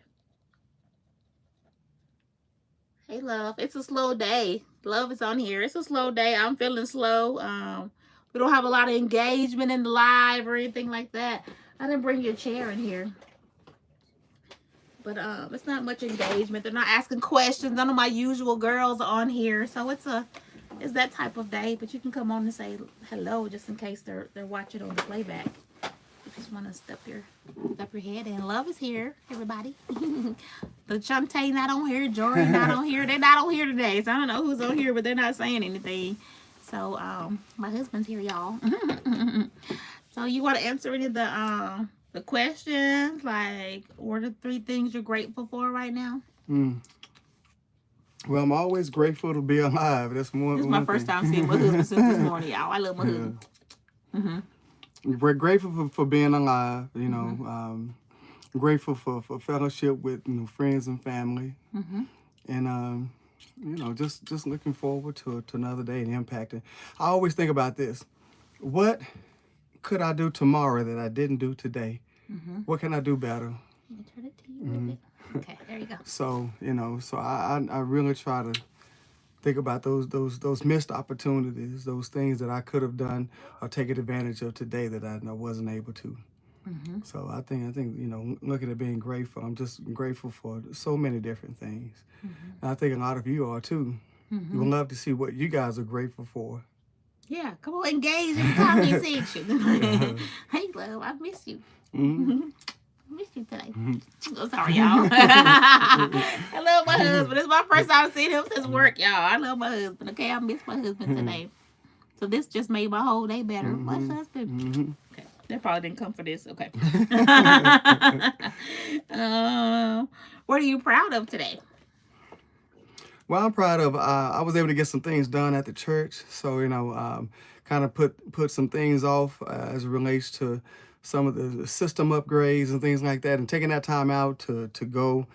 Hey, love. It's a slow day. Love is on here. It's a slow day. I'm feeling slow. We don't have a lot of engagement in the live or anything like that. I didn't bring your chair in here. But it's not much engagement. They're not asking questions. None of my usual girls are on here. So it's that type of day. But you can come on and say hello just in case they're watching on the playback. You just want to step your head in. Love is here, everybody. The Shantae not on here, Jory not on here. They're not on here today. So I don't know who's on here, but they're not saying anything. So my husband's here, y'all. So you want to answer any of the questions, like, what are 3 things you're grateful for right now? Well, I'm always grateful to be alive. That's one. This is my first time seeing my husband since this morning, y'all. I love my husband. We're grateful for being alive. Grateful for fellowship with friends and family, and just looking forward to another day and impacting. I always think about this: what could I do tomorrow that I didn't do today? What can I do better? Let me turn it to you a little bit. Okay, there you go. So I really try to think about those missed opportunities, those things that I could have done or taken advantage of today that I wasn't able to. So I think looking at being grateful, I'm just grateful for so many different things. And I think a lot of you are too. We would love to see what you guys are grateful for. Yeah, come on, engage in the comment section. Hey, love, I miss you. I missed you today. I'm sorry, y'all. I love my husband. It's my first time seeing him since work, y'all. I love my husband. Okay, I miss my husband today. So this just made my whole day better. My husband. Okay, they probably didn't come for this. Okay. What are you proud of today? Well, I'm proud of. I was able to get some things done at the church, so kind of put some things off as it relates to some of the system upgrades and things like that, and taking that time out to go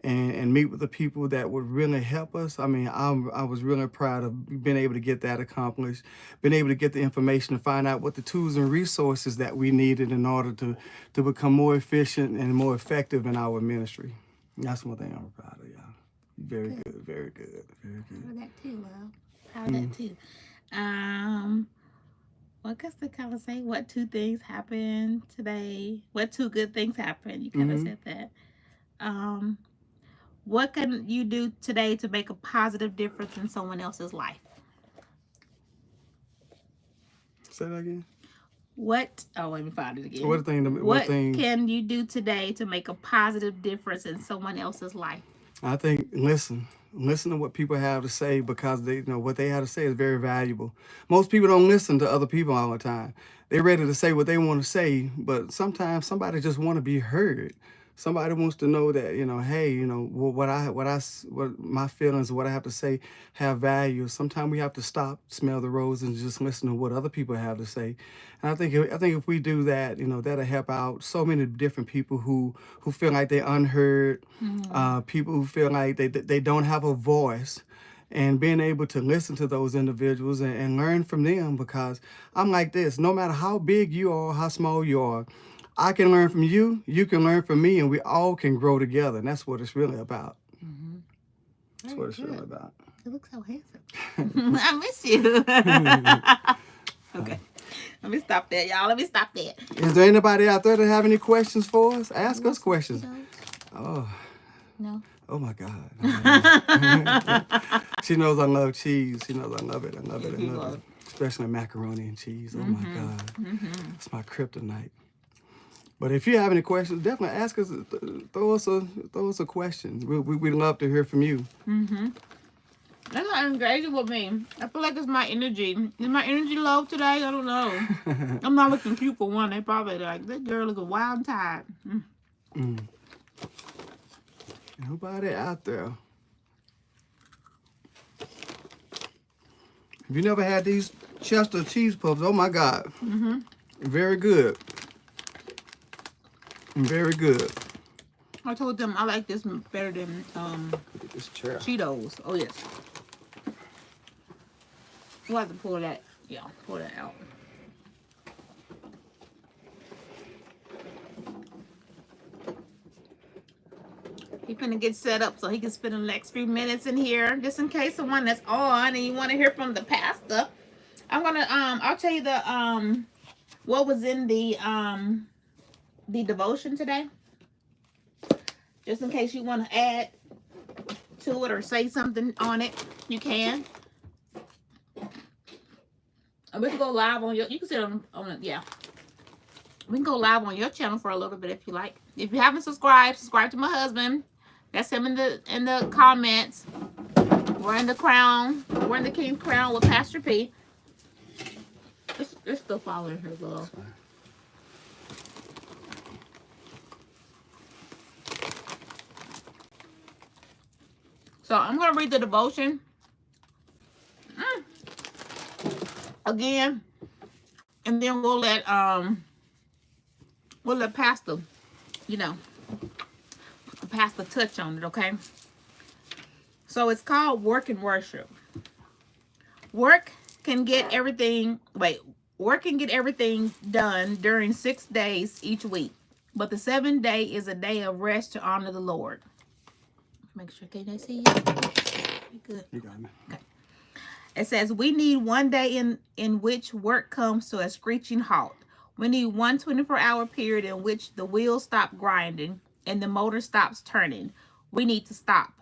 and meet with the people that would really help us. I mean, I was really proud of being able to get that accomplished, being able to get the information to find out what the tools and resources that we needed in order to become more efficient and more effective in our ministry. That's one thing I'm proud of, y'all. Very good, very good, very good. Proud of that too, love. Proud of that too. What does the kind of say? What 2 things happened today? What 2 good things happened? You kind of said that. What can you do today to make a positive difference in someone else's life? Say that again. What? Oh, let me find it again. What thing? What can you do today to make a positive difference in someone else's life? I think listen to what people have to say, because they what they have to say is very valuable. Most people don't listen to other people all the time. They're ready to say what they want to say, but sometimes somebody just want to be heard. Somebody wants to know that hey, what my feelings, what I have to say, have value. Sometimes we have to stop, smell the roses, and just listen to what other people have to say. And I think if we do that, that'll help out so many different people who feel like they're unheard, people who feel like they don't have a voice, and being able to listen to those individuals and learn from them. Because I'm like this: no matter how big you are, how small you are, I can learn from you, you can learn from me, and we all can grow together. And that's what it's really about. That's what it's really about. You look so handsome. I miss you. Okay. Let me stop that, y'all. Let me stop that. Is there anybody out there that have any questions for us? Ask us questions. Oh. No. Oh my God. She knows I love cheese. She knows I love it. I love it. I love it. Especially macaroni and cheese. Oh my God. It's my kryptonite. But if you have any questions, definitely ask us. Throw us a question. We'd love to hear from you. That's not engaging with me. I feel like it's my energy. Is my energy low today? I don't know. I'm not looking cute for one. They probably like, that girl looking wild and tired. Nobody out there. If you never had these Chester cheese puffs, oh my God. Very good. Very good. I told them I like this better than This chair. Cheetos. Oh yes. We'll have to pull that. Yeah, pull that out. He's gonna get set up so he can spend the next few minutes in here, just in case someone that's on and you want to hear from the pastor. I'm gonna I'll tell you the what was in the devotion today, just in case you want to add to it or say something on it. You can. We can go live on your. You can see it on yeah. We can go live on your channel for a little bit if you like. If you haven't subscribed, subscribe to my husband. That's him in the comments. We're in the crown. We're in the King's Crown with Pastor P. It's still following her, girl. So I'm gonna read the devotion again, and then we'll let Pastor, the pastor touch on it, okay? So it's called Work and Worship. Work can get everything done during 6 days each week, but the 7th day is a day of rest to honor the Lord. Make sure, can they see you? Good. You got me. Okay. It says, we need one day in which work comes to a screeching halt. We need one 24-hour period in which the wheels stop grinding and the motor stops turning. We need to stop.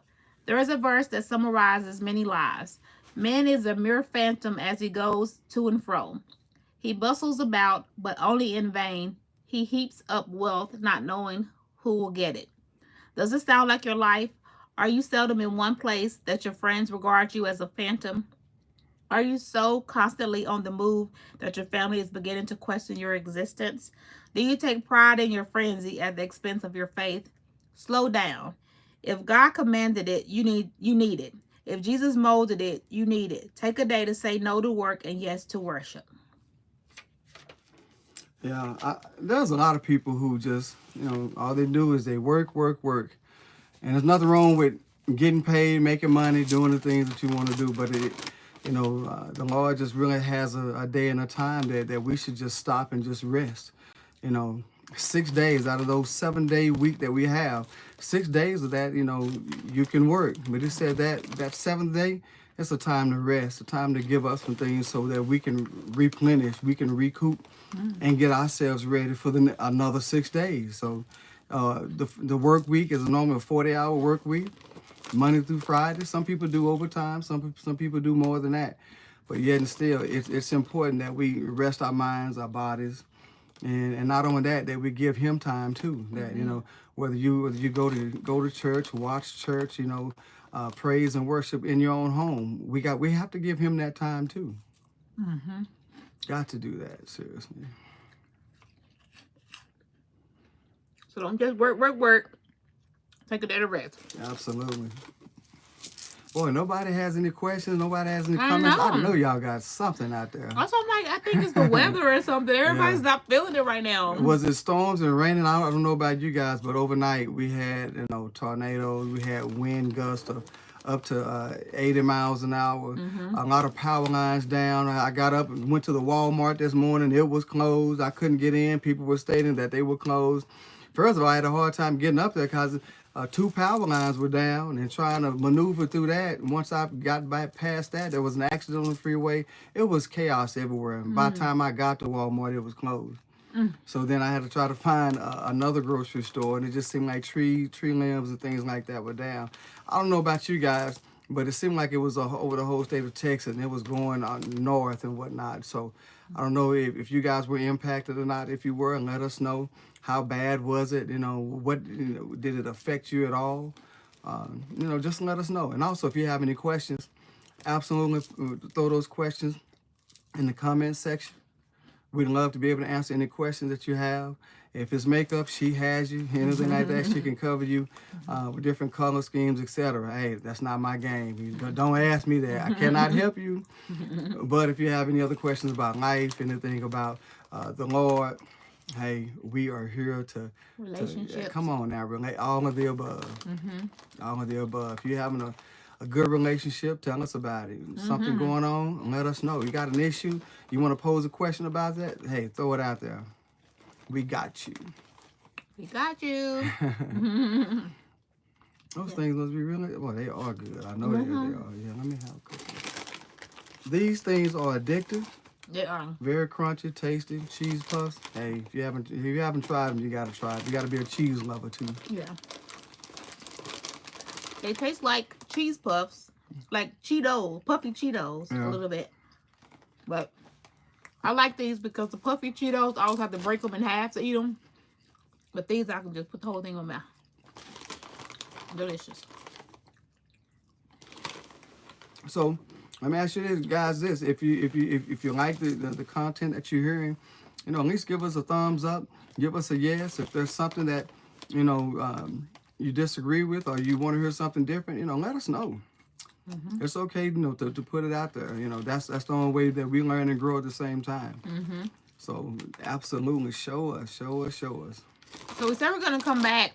There is a verse that summarizes many lives. Man is a mere phantom as he goes to and fro. He bustles about, but only in vain. He heaps up wealth, not knowing who will get it. Does it sound like your life? Are you seldom in one place that your friends regard you as a phantom? Are you so constantly on the move that your family is beginning to question your existence? Do you take pride in your frenzy at the expense of your faith? Slow down. If God commanded it, you need it. If Jesus molded it, you need it. Take a day to say no to work and yes to worship. Yeah, there's a lot of people who just, all they do is they work. And there's nothing wrong with getting paid, making money, doing the things that you want to do. But, the Lord just really has a day and a time that we should just stop and just rest. 6 days out of those 7-day week that we have, 6 days of that, you can work. But it said that 7th day, it's a time to rest, a time to give up some things so that we can replenish, we can recoup and get ourselves ready for another 6 days. So the work week is a normal 40-hour work week, Monday through Friday. Some people do overtime, some people do more than that. but yet and still, it's important that we rest our minds, our bodies, and not only that we give Him time too. That you know, whether you go to church, watch church, you know, praise and worship in your own home, we have to give Him that time too. Got to do that, seriously. So don't just work. Take a day to rest. Absolutely. Boy, nobody has any questions. Nobody has any I comments. know. I know y'all got something out there. Also, I'm like, I think it's the weather or something. Everybody's not feeling it right now. Was it storms and raining? I don't know about you guys, but overnight we had, you know, tornadoes. We had wind gusts of up to 80 miles an hour. A lot of power lines down. I got up and went to the Walmart this morning. It was closed. I couldn't get in. People were stating that they were closed. First of all, I had a hard time getting up there because 2 power lines were down, and trying to maneuver through that. Once I got back past that, there was an accident on the freeway. It was chaos everywhere. And by the time I got to Walmart, it was closed. So then I had to try to find another grocery store, and it just seemed like tree limbs and things like that were down. I don't know about you guys, but it seemed like it was over the whole state of Texas, and it was going north and whatnot. So I don't know if you guys were impacted or not. If you were, let us know. How bad was it? You know, did it affect you at all? You know, just let us know. And also, if you have any questions, absolutely throw those questions in the comment section. We'd love to be able to answer any questions that you have. If it's makeup, she has you. Anything like that, she can cover you with different color schemes, etc. Hey, that's not my game. You don't ask me that. I cannot help you. But if you have any other questions about life, anything about the Lord, hey, we are here to Relationships. Come on now, relate all of the above. All of the above. If you're having a good relationship, tell us about it. Something going on, let us know. You got an issue, you want to pose a question about that, hey, throw it out there. We got you. We got you. Those things must be really, well, they are good. I know they are. Yeah, let me have a couple. These things are addictive. They are. Very crunchy, tasty, cheese puffs. Hey, if you haven't tried them, you gotta try it. You gotta be a cheese lover too. Yeah. They taste like cheese puffs, like Cheetos, puffy Cheetos, a little bit. But I like these because the puffy Cheetos, I always have to break them in half to eat them. But these, I can just put the whole thing in my mouth. Delicious. So let me ask you this, guys. If you like the content that you're hearing, you know, at least give us a thumbs up. Give us a yes. If there's something that, you know, you disagree with, or you want to hear something different, you know, let us know. It's okay, you know, to put it out there. You know, that's the only way that we learn and grow at the same time. So absolutely, show us. So we said we're gonna come back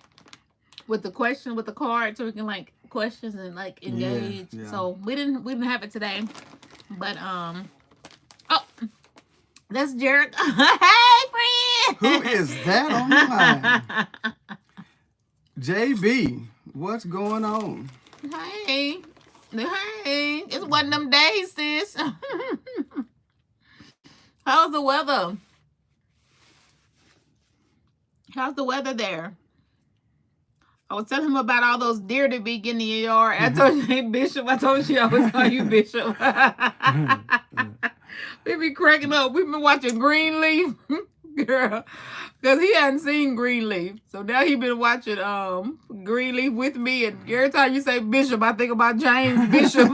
with the question with the card, so we can like questions and like engage. Yeah. So we didn't have it today, but oh, that's Jared. Hey, friend. Who is that on the line? JB, what's going on? Hey, it's one of them days, sis. How's the weather? How's the weather there? I was telling him about all those deer that be getting in your yard. I told you, hey, Bishop. I told you I always call you Bishop. We be cracking up. We've been watching Greenleaf, girl, because he hadn't seen Greenleaf. So now he been watching Greenleaf with me. And every time you say Bishop, I think about James Bishop.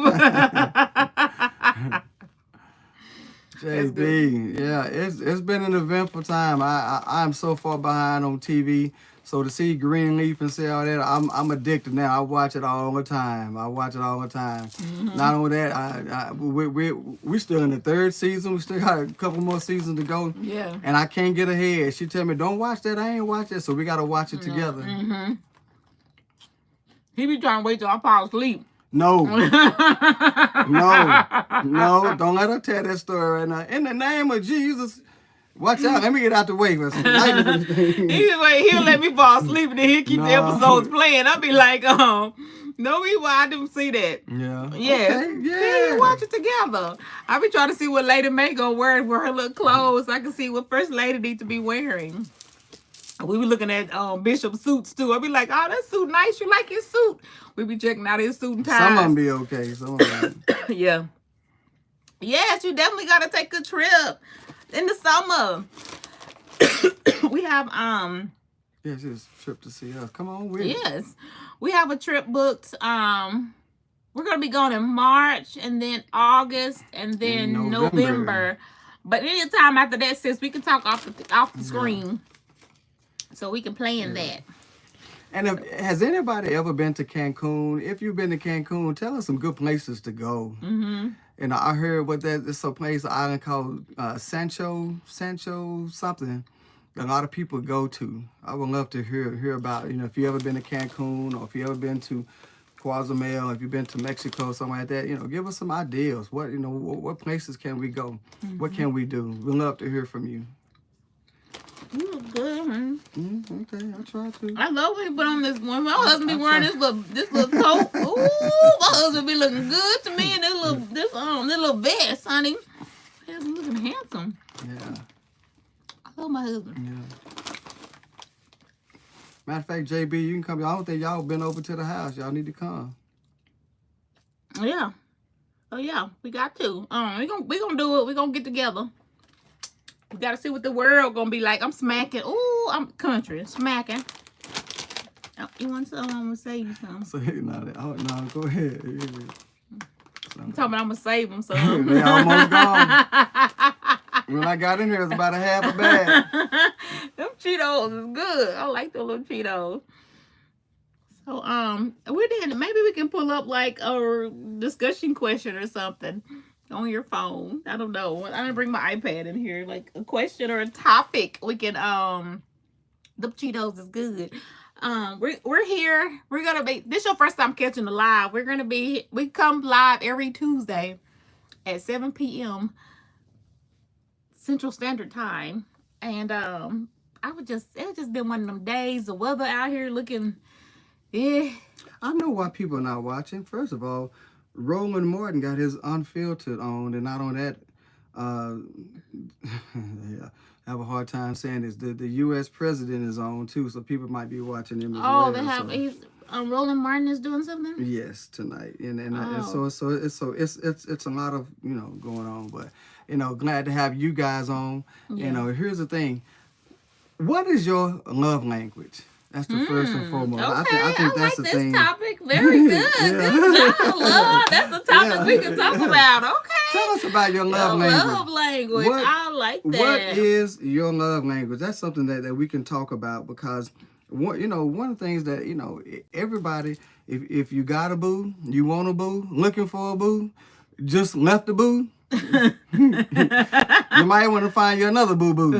JB, yeah, it's been an eventful time. I'm so far behind on TV. So to see Greenleaf and see all that, I'm addicted now. I watch it all the time. Not only that, we're still in the 3rd season. We still got a couple more seasons to go. Yeah. And I can't get ahead. She tell me, don't watch that. I ain't watch it. So we got to watch it together. He be trying to wait till I fall asleep. No. No. Don't let her tell that story right now. In the name of Jesus. Watch out. Let me get out the way. He'll let me fall asleep and then he'll keep the episodes playing. I'll be like, no, I didn't see that. Yeah. Yeah. Okay. Yeah. We watch it together. I be trying to see what Lady May gonna wear her little clothes. I can see what First Lady need to be wearing. We be looking at Bishop suits too. I be like, oh, that suit nice. You like his suit? We be checking out his suit and ties. Some of them be okay. Some of them. Yeah. Yes, you definitely got to take a trip in the summer. We have Yes, it's a trip to see us. Come on with it. yes, we have a trip booked. We're gonna be going in March and then August and then In November. November. But anytime after that, sis, we can talk off the Yeah. screen, so we can plan that. And has anybody ever been to Cancun? If you've been to Cancun, tell us some good places to go. Mm-hmm. And I heard what that it's a place, an island called Sancho something. A lot of people go to. I would love to hear about, you know, if you ever been to Cancun or if you ever been to Cozumel, if you've been to Mexico, something like that, you know, give us some ideas. What, you know, what places can we go? Mm-hmm. What can we do? We'd love to hear from you. You look good, honey. Okay, I'll try to. I love when you put on this one. My husband be wearing this little coat. Ooh, my husband be looking good to me in this little vest, honey. My husband looking handsome. Yeah. I love my husband. Yeah. Matter of fact, JB, you can come. I don't think y'all been over to the house. Y'all need to come. Yeah. Oh yeah, we got to. We gonna do it. We gonna get together. We gotta see what the world gonna be like. I'm smacking. Ooh, I'm country smacking. Oh, you want some? I'm gonna save you some. So no, go ahead. I'm talking about I'm gonna save them some. They almost gone. When I got in here, it was about a half a bag. Them Cheetos is good. I like the little Cheetos. So we did. Maybe we can pull up like a discussion question or something on your phone. I don't know. I didn't bring my iPad in here. Like a question or a topic. We can the Cheetos is good. We're here. We're gonna be. This is your first time catching the live. We come live every Tuesday at 7 p.m. Central Standard Time, and it just been one of them days. The weather out here looking, yeah. I know why people are not watching. First of all, Roland Martin got his unfiltered on, and not on that. Yeah, I have a hard time saying this. The U.S. president is on too, so people might be watching him as well. Oh, they have. He's Roland Martin is doing something. Yes, tonight, and so it's a lot of, you know, going on, but you know, glad to have you guys on. Yeah. You know, here's the thing. What is your love language? That's the first and foremost. Okay, I think that's like the thing. this topic. Very good. Yeah. Good job, love. That's the topic we can talk about. Okay. Tell us about your love Your language. love language. I like that. What is your love language? That's something that we can talk about, because one of the things that, you know, everybody, if you got a boo, you want a boo, looking for a boo, just left a boo, you might want to find you another boo-boo.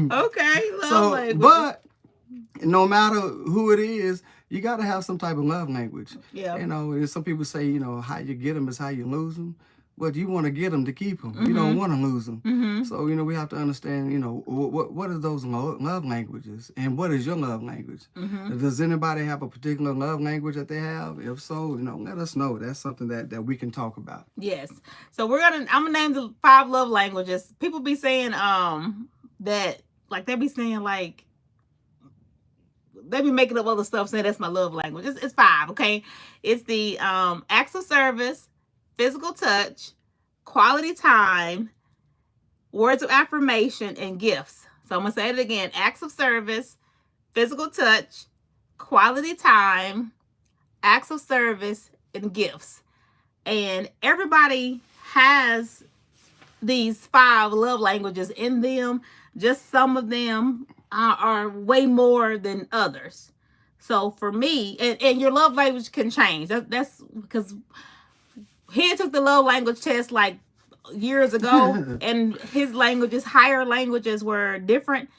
Okay, love So, language. but no matter who it is, you got to have some type of love language. Yeah. You know, and some people say, you know, how you get them is how you lose them. But you want to get them to keep them. You don't want to lose them. Mm-hmm. So, you know, we have to understand, you know, what are those love languages? And what is your love language? Mm-hmm. Does anybody have a particular love language that they have? If so, you know, let us know. That's something that we can talk about. Yes. So I'm gonna name the 5 love languages. People be saying that, like, they be saying, like, they be making up other stuff saying that's my love language. It's 5, okay? It's the acts of service, physical touch, quality time, words of affirmation, and gifts. So I'm gonna say it again: acts of service, physical touch, quality time, acts of service, and gifts. And everybody has these 5 love languages in them. Just some of them are way more than others. So for me, and your love language can change. That's because he took the love language test like years ago, and his higher languages were different.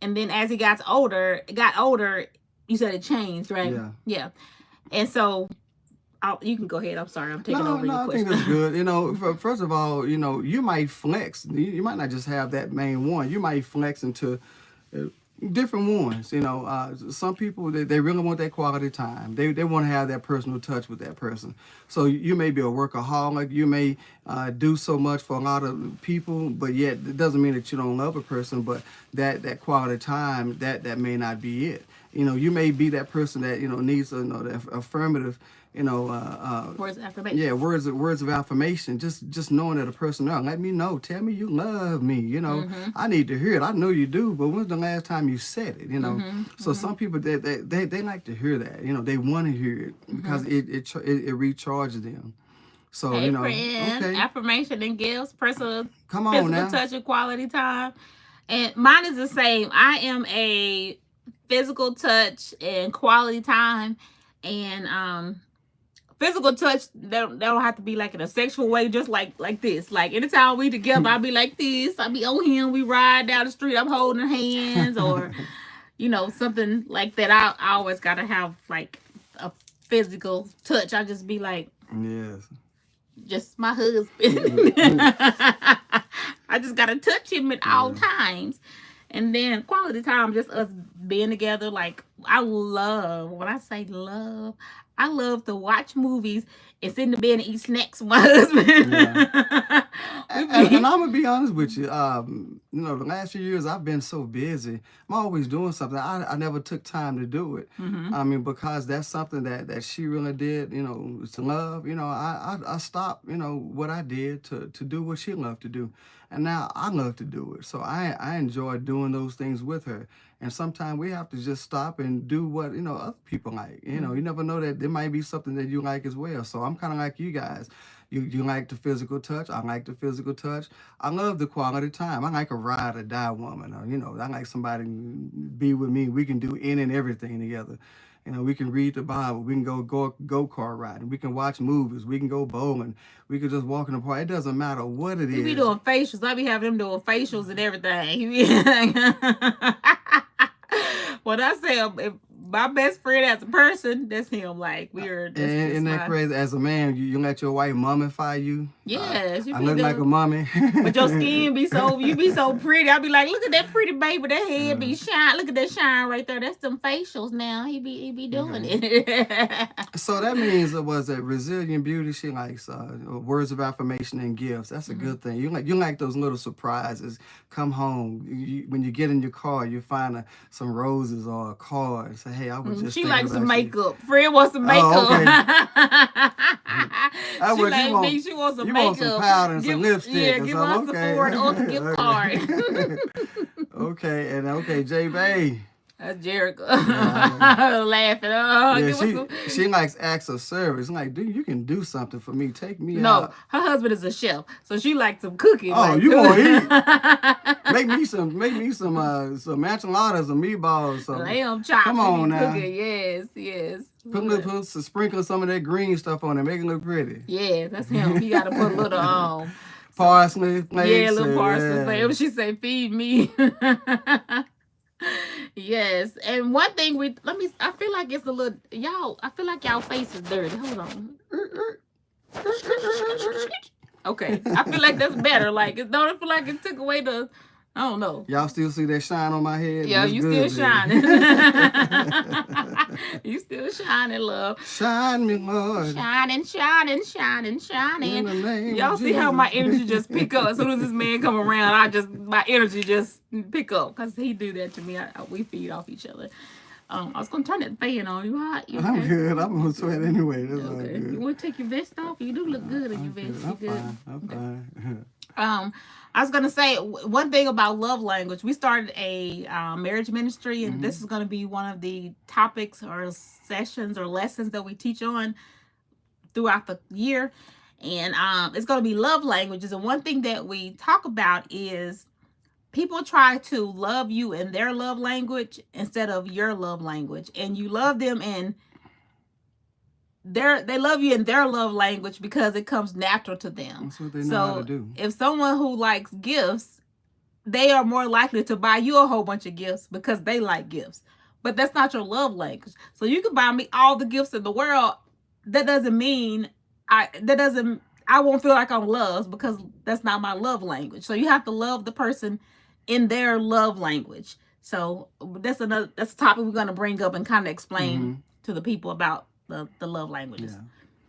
And then as he got older, you said it changed, right? Yeah. And so you can go ahead. I'm sorry, I'm taking over your question. I think that's good. You know, first of all, you know, you might flex. You might not just have that main one. You might flex into different ones. You know, some people, they really want that quality time. They want to have that personal touch with that person. So you may be a workaholic. You may do so much for a lot of people, but yet it doesn't mean that you don't love a person. But that quality time, that may not be it. You know, you may be that person that, you know, needs, you know, that affirmative, you know, Words of affirmation. yeah, words of affirmation. Just knowing that a person, no, let me know, tell me you love me. You know, I need to hear it. I know you do, but when's the last time you said it? You know, so some people they like to hear that. You know, they want to hear it because it recharges them. So Hey, you know, friend. okay, Affirmation and gifts, personal, come on physical now. touch and quality time. And mine is the same. I am a physical touch and quality time. And physical touch, they don't have to be like in a sexual way, just like this. Like anytime we together, I'll be like this. I'll be on him. We ride down the street. I'm holding hands, or you know, something like that. I always gotta have like a physical touch. I just be like, Yes. just my husband. I just gotta touch him at all times. And then quality time, just us being together. Like I love, when I say love, I love to watch movies and sit in the bed and eat snacks with my husband. Yeah. And I'm gonna be honest with you. You know, the last few years I've been so busy. I'm always doing something. I never took time to do it. I mean, because that's something that she really did. You know, to love. You know, I stopped. You know what I did to do what she loved to do, and now I love to do it. So I enjoy doing those things with her. And sometimes we have to just stop and do what, you know, other people like. You know, you never know that there might be something that you like as well. So I'm kind of like you guys. You like the physical touch. I like the physical touch. I love the quality time. I like a ride or die woman. Or, you know, I like somebody to be with me. We can do any and everything together. You know, we can read the Bible. We can go kart riding. We can watch movies. We can go bowling. We can just walk in the park. It doesn't matter what it is. We be doing facials. I be having them doing facials and everything. When I say if my best friend as a person, that's him. Like we're. Isn't that crazy? As a man, you let your wife mummify you. Yes, you I look like a mummy. But your skin be so, you be so pretty. I be like, look at that pretty baby. That head be shine. Look at that shine right there. That's them facials now. He be doing it. So that means it was a resilient beauty. She likes words of affirmation and gifts. That's a good thing. You like those little surprises. Come home, when you get in your car, you find some roses or a card. Say, hey, I was just. She likes some makeup. Fred wants some makeup. Oh, okay. She like me. She wants some makeup. Want some powder and some lipstick. Yeah, give us the Ford Ultra gift card. Okay, and J Bay. That's Jericho. Laughing. Yeah, she likes acts of service. I'm like, dude, you can do something for me. Take me out. No, her husband is a chef, so she likes some cooking. Oh, like, you want to eat? Make me some enchiladas, some meatballs, some lamb chops. Come on now. Cooking. Yes. Sprinkle some of that green stuff on it, make it look pretty. Yeah, that's him. He got to put a little parsley flakes. Yeah, little parsley flakes. She say, feed me. Yes, and one thing I feel like it's a little, I feel like y'all face is dirty. Hold on. Okay, I feel like that's better. Like, don't it feel like it took away the, I don't know. Y'all still see that shine on my head? Yeah, you still shining. You still shining, love. Shine me, Lord. Shining. In the name Y'all see how my energy just pick up as soon as this man come around. My energy just pick up because he do that to me. We feed off each other. I was gonna turn that fan on. You hot? You okay? I'm good. I'm gonna sweat anyway. That's all good. You want to take your vest off? You do look good in your vest. I'm fine. I'm fine. I was gonna say one thing about love language. We started a marriage ministry, and this is gonna be one of the topics or sessions or lessons that we teach on throughout the year. And it's gonna be love languages. And one thing that we talk about is people try to love you in their love language instead of your love language, and you love them in they love you in their love language because it comes natural to them. That's what they know how to do. If someone who likes gifts, they are more likely to buy you a whole bunch of gifts because they like gifts. But that's not your love language. So you can buy me all the gifts in the world. That doesn't mean I won't feel like I'm loved because that's not my love language. So you have to love the person in their love language. So that's a topic we're going to bring up and kind of explain to the people about the love languages. Yeah.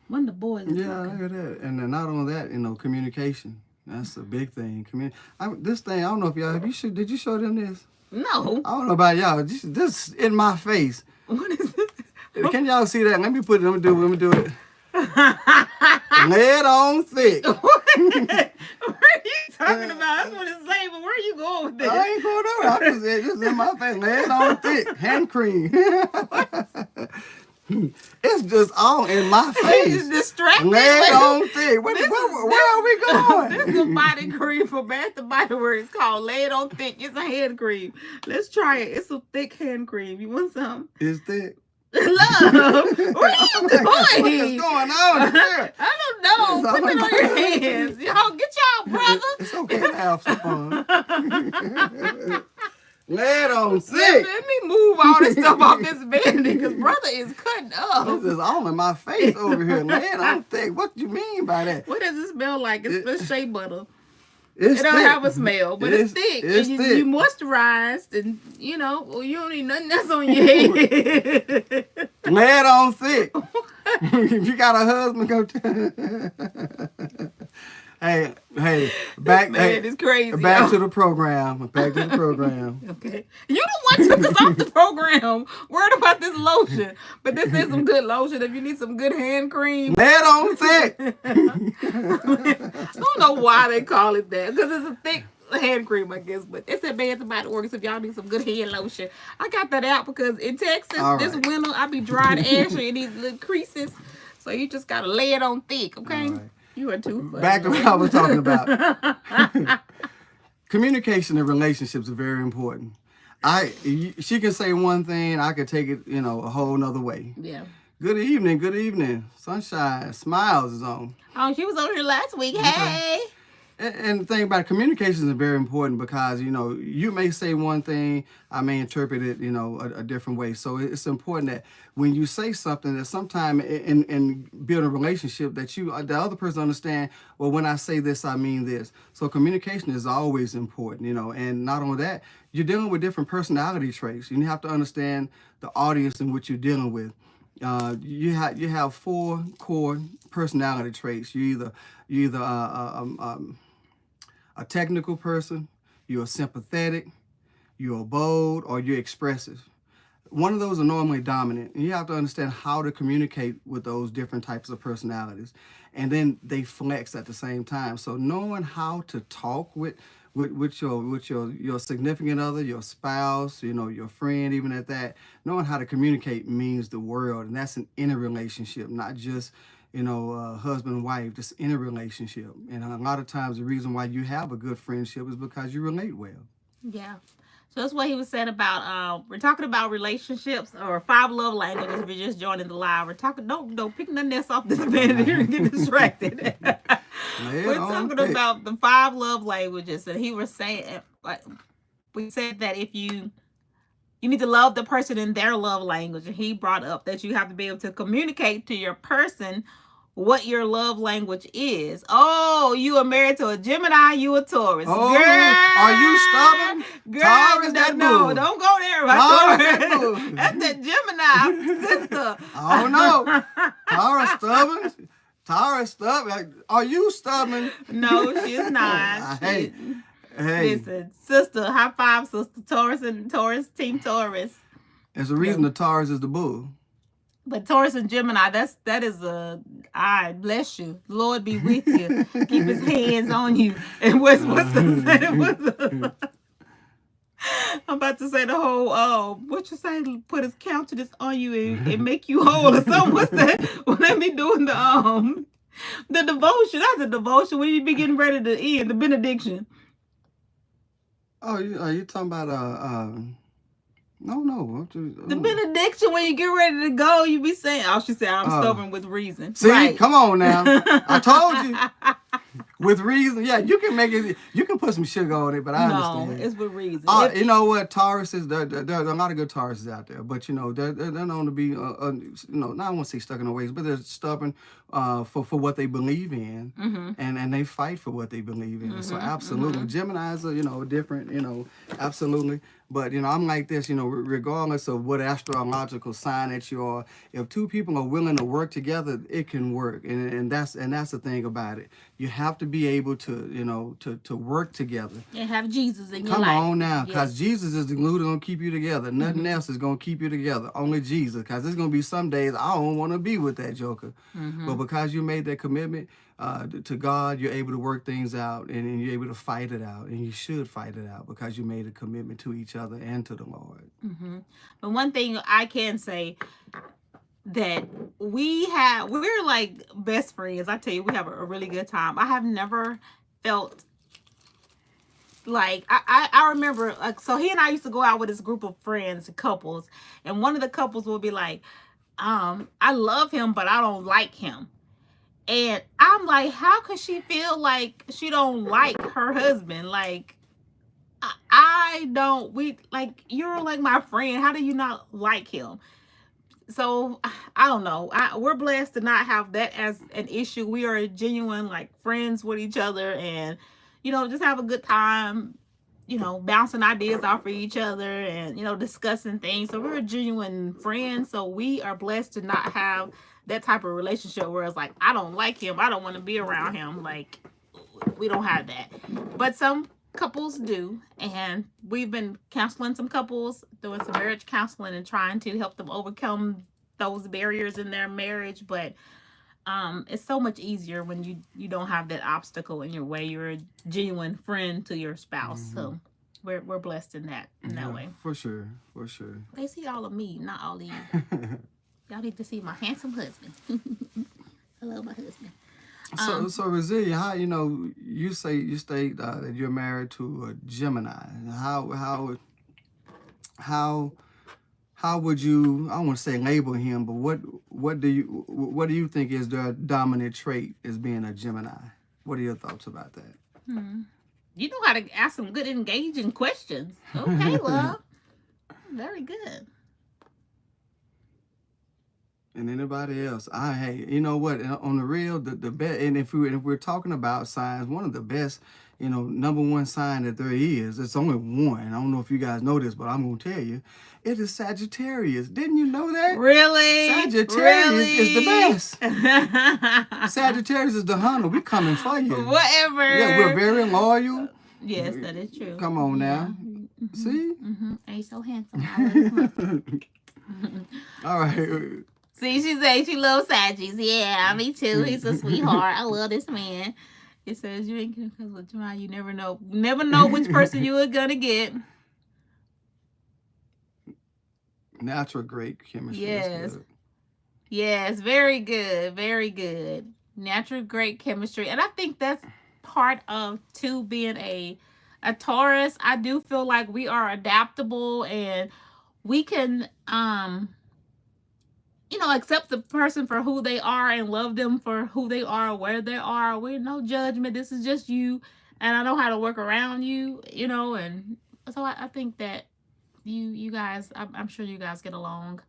When the boys look at that. And then not only that, communication. That's a big thing. This thing, I don't know if y'all did you show them this? No. I don't know about y'all. This in my face. What is it? Can y'all see that? Let me do it. Lay it on thick. What are you talking about? I was going to say, but where are you going with this? I ain't going nowhere. I'm just in my face. Lay it on thick. Hand cream. It's just all in my face. It's distracting. Lay it on thick. Where are we going? This is a body cream for Bath and Body Works. It's called Lay It On Thick. It's a hand cream. Let's try it. It's a thick hand cream. You want some? It's thick. Love, where are you going? What is going on here? I don't know. Put it on your hands. Y'all, get y'all, brother. It's okay to have some fun. Lay it on thick. Let me move all this stuff off this bed because brother is cutting up. This is all in my face over here. Lay it on thick. What do you mean by that? What does it smell like? It's shea butter. It's It don't thick. have a smell, but it's thick. It's and thick. you moisturized, and you know, you don't need nothing else on your head. Lay it on thick. If you got a husband, go. Hey, back. Man, it's crazy. Back to the program. Okay. You the one took us off the program. Worried about this lotion. But this is some good lotion if you need some good hand cream. Lay it on thick. I don't know why they call it that. Because it's a thick hand cream, I guess. But it's at Bath and Body Works if y'all need some good hand lotion. I got that out because in Texas this winter I be dry and ashy in these little creases. So you just got to lay it on thick, okay? You are too funny. Back to what I was talking about. Communication in relationships is very important. She can say one thing, I could take it, a whole nother way. Yeah. Good evening. Sunshine, smiles is on. Oh, she was on here last week. Hey. And the thing about communication is very important because, you may say one thing, I may interpret it, a different way. So it's important that when you say something that sometime in building a relationship that the other person understand, well, when I say this, I mean this. So communication is always important, and not only that, you're dealing with different personality traits. You have to understand the audience in which you're dealing with. You have 4 core personality traits. You're either a technical person, you're sympathetic, you're bold, or you're expressive. One of those are normally dominant, and you have to understand how to communicate with those different types of personalities, and then they flex at the same time. So knowing how to talk with your significant other, your spouse, your friend, even at that, knowing how to communicate means the world, and that's an inner relationship, not just husband and wife, just in a relationship. And a lot of times the reason why you have a good friendship is because you relate well. Yeah. So that's what he was said about, we're talking about relationships or 5 love languages. If you're just joining the live, we're talking, don't pick nothing else off this bed here and get distracted. We're talking about the 5 love languages. And he was saying, we said that if you need to love the person in their love language. And he brought up that you have to be able to communicate to your person what your love language is. Oh, you are married to a Gemini, you a Taurus. Oh, girl, are you stubborn? Girl, Taurus, no, don't go there. That's that Gemini sister. Oh, no. Taurus stubborn. Are you stubborn? No, she's not. Hey. Listen, sister, high five, sister. Taurus, Team Taurus. There's a reason the Taurus is the bull. But Taurus and Gemini, that is I bless you. Lord be with you. Keep his hands on you. And what's the I'm about to say the whole what you say, put his countenance on you and make you whole or something. What's that? When they be doing the devotion, not the devotion, when you be getting ready to end, the benediction. Oh, are you talking about No. The benediction, when you get ready to go, you be saying, she said, I'm stubborn with reason. See, right. Come on now. I told you. With reason. Yeah, you can make it, you can put some sugar on it, but I understand. No, it's with reason. You know what? Taurus is, there are a lot of good Tauruses out there, but, they're known to be, not I won't say stuck in their ways, but they're stubborn for what they believe in, and they fight for what they believe in. So absolutely. Geminis are, different, absolutely. But I'm like this, regardless of what astrological sign that you are, if two people are willing to work together, it can work. And that's the thing about it. You have to be able to, to work together. And have Jesus in your Come life. on now, because Yes. Jesus is the glue that's going to keep you together. Nothing else is going to keep you together. Only Jesus. Because there's going to be some days I don't want to be with that joker. But because you made that commitment to God, you're able to work things out, and you're able to fight it out. And you should fight it out because you made a commitment to each other and to the Lord. But one thing I can say, that we're like best friends. I tell you, we have a really good time. I have never felt like I remember, like, so he and I used to go out with this group of friends, couples, and one of the couples would be like, I love him, but I don't like him. And I'm like, how could she feel like she don't like her husband? Like, I don't, we, like, you're like my friend. How do you not like him? So I don't know. We're blessed to not have that as an issue. We are genuine, like, friends with each other, and just have a good time, bouncing ideas off of each other, and discussing things. So we're genuine friends. So we are blessed to not have that type of relationship where it's like, I don't like him, I don't want to be around him. Like, we don't have that. But some couples do, and we've been counseling some couples, doing some marriage counseling, and trying to help them overcome those barriers in their marriage. But it's so much easier when you don't have that obstacle in your way. You're a genuine friend to your spouse. So we're blessed in that way. For sure. They see all of me, not all of you. Y'all need to see my handsome husband. I love my husband. So Roselia, how you state that you're married to a Gemini? How would you, I don't want to say label him, but what do you think is their dominant trait as being a Gemini? What are your thoughts about that? You know how to ask some good engaging questions. Okay, love. Very good. And anybody else? Hey, you know what? On the real, the best. And if we're talking about signs, one of the best, number one sign that there is. It's only one. I don't know if you guys know this, but I'm gonna tell you, it is Sagittarius. Didn't you know that? Really? Sagittarius is the best. Sagittarius is the hunter. We coming for you. Whatever. Yeah, we're very loyal. Yes, that is true. Come on now. See? Ain't so handsome. I love him. All right. See, she says she loves Saggies. Yeah, me too. He's a sweetheart. I love this man. It says you ain't gonna cuss with Jeremiah. You never know. Never know which person you are gonna get. Natural great chemistry. Yes. Yes, very good. Very good. Natural great chemistry. And I think that's part of too being a Taurus. I do feel like we are adaptable, and we can accept the person for who they are and love them for who they are, where they are. We're no judgment. This is just you, and I know how to work around you, and so I think that you guys, I'm sure you guys get along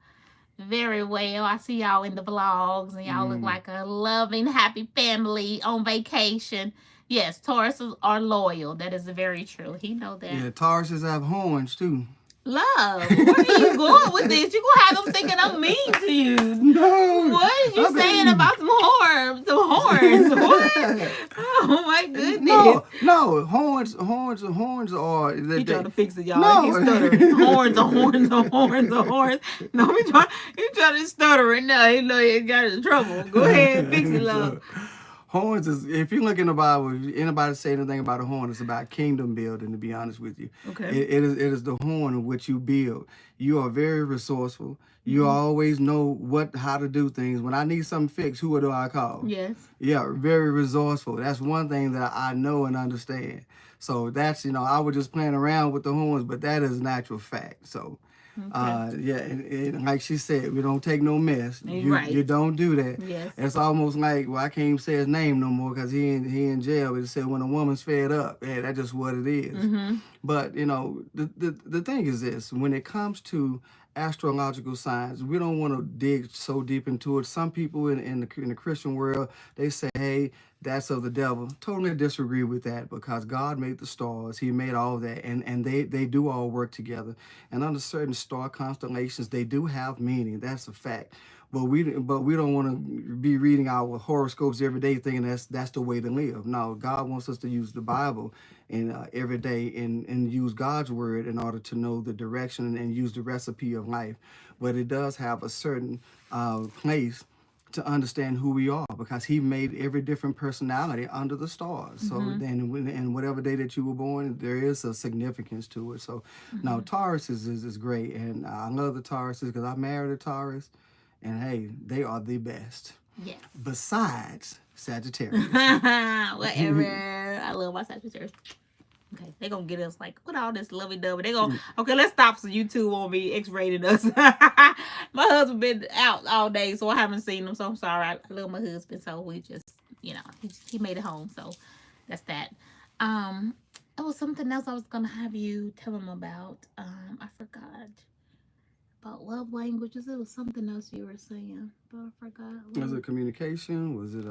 very well. I see y'all in the vlogs, and y'all look like a loving, happy family on vacation. Yes, Tauruses are loyal. That is very true. He know that. Yeah, Tauruses have horns too. Love, where are you going with this? You gonna have them thinking I'm mean to you. No. What are you saying about some horns? What? Oh my goodness. No. Horns are. He trying to fix it, y'all. No. He's stuttering. Horns. No, he trying to stutter it now. He know he got in trouble. Go ahead, fix it, love. Horns is, if you look in the Bible, if anybody say anything about a horn, it's about kingdom building, to be honest with you. Okay. It is the horn of which you build. You are very resourceful. You always know how to do things. When I need something fixed, who do I call? Yes. Yeah, very resourceful. That's one thing that I know and understand. So that's, I was just playing around with the horns, but that is natural fact. So yeah, and like she said, we don't take no mess. You don't do that. Yes. It's almost like, well, I can't even say his name no more because he in jail. But it said when a woman's fed up, yeah, that's just what it is. But the thing is this: when it comes to astrological signs, we don't want to dig so deep into it. Some people in the Christian world, they say, hey, that's of the devil. Totally disagree with that because God made the stars. He made all that, and they do all work together. And under certain star constellations, they do have meaning. That's a fact. But we don't want to be reading our horoscopes every day thinking that's the way to live. No, God wants us to use the Bible and every day and use God's word in order to know the direction and use the recipe of life. But it does have a certain place to understand who we are because he made every different personality under the stars. So then and whatever day that you were born, there is a significance to it. So now Taurus is great, and I love the Tauruses because I married a Taurus, and hey, they are the best. Yes. Besides Sagittarius. Whatever. I love my Sagittarius. Okay, they're gonna get us like, what all this lovey-dovey? They gonna, okay, let's stop so YouTube won't be X-rated us. My husband been out all day, so I haven't seen him, so I'm sorry. I love my husband, so we just, he made it home, so that's that. It was something else I was gonna have you tell him about. I forgot. About love languages. It was something else you were saying, but I forgot. Was it communication? Was it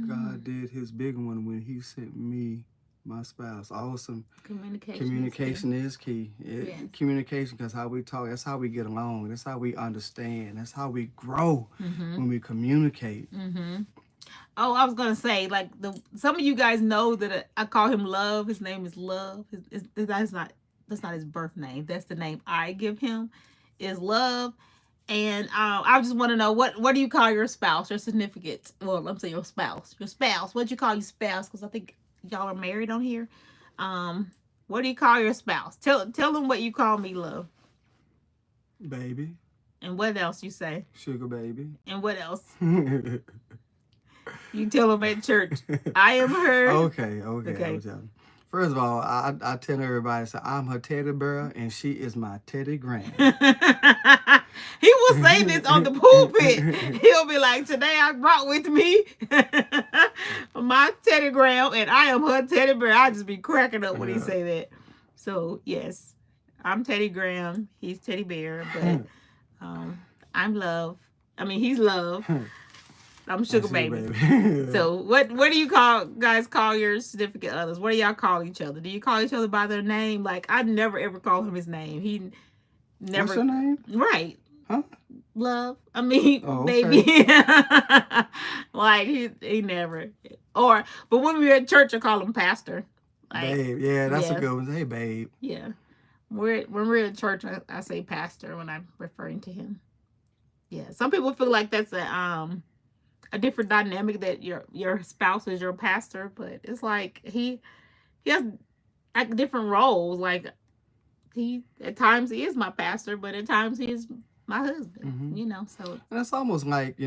God did his big one when he sent me my spouse. Awesome. Communication is key. Yes. Communication, because how we talk, that's how we get along. That's how we understand. That's how we grow when we communicate. Oh, I was gonna say, like, some of you guys know that I call him Love. His name is Love. That's not his birth name. That's the name I give him, is Love. And I just want to know, what do you call your spouse, your significant? Well, I'm saying your spouse. What do you call your spouse? Because I think y'all are married on here. What do you call your spouse? Tell them what you call me, Love. Baby. And what else you say? Sugar baby. And what else? You tell them at church. I am her. Okay. First of all, I tell everybody, so I'm her teddy bear and she is my Teddy Graham. He will say this on the pulpit. He'll be like, today I brought with me my Teddy Graham and I am her teddy bear. I just be cracking up when he say that. So yes, I'm Teddy Graham. He's Teddy Bear, but I'm Love. I mean, he's Love. I'm Sugar Baby. So what do you guys call your significant others? What do y'all call each other? Do you call each other by their name? Like, I never ever call him his name. He never. What's your name? Right. Huh? Love. I mean, okay. baby. Like he never. But when we were at church, I call him Pastor. Like, babe. Yeah, that's a good one. Hey, babe. Yeah. When we're at church, I say Pastor when I'm referring to him. Yeah. Some people feel like that's a different dynamic, that your spouse is your pastor, but it's like he has like different roles. Like, at times he is my pastor, but at times he is my husband. So and it's almost like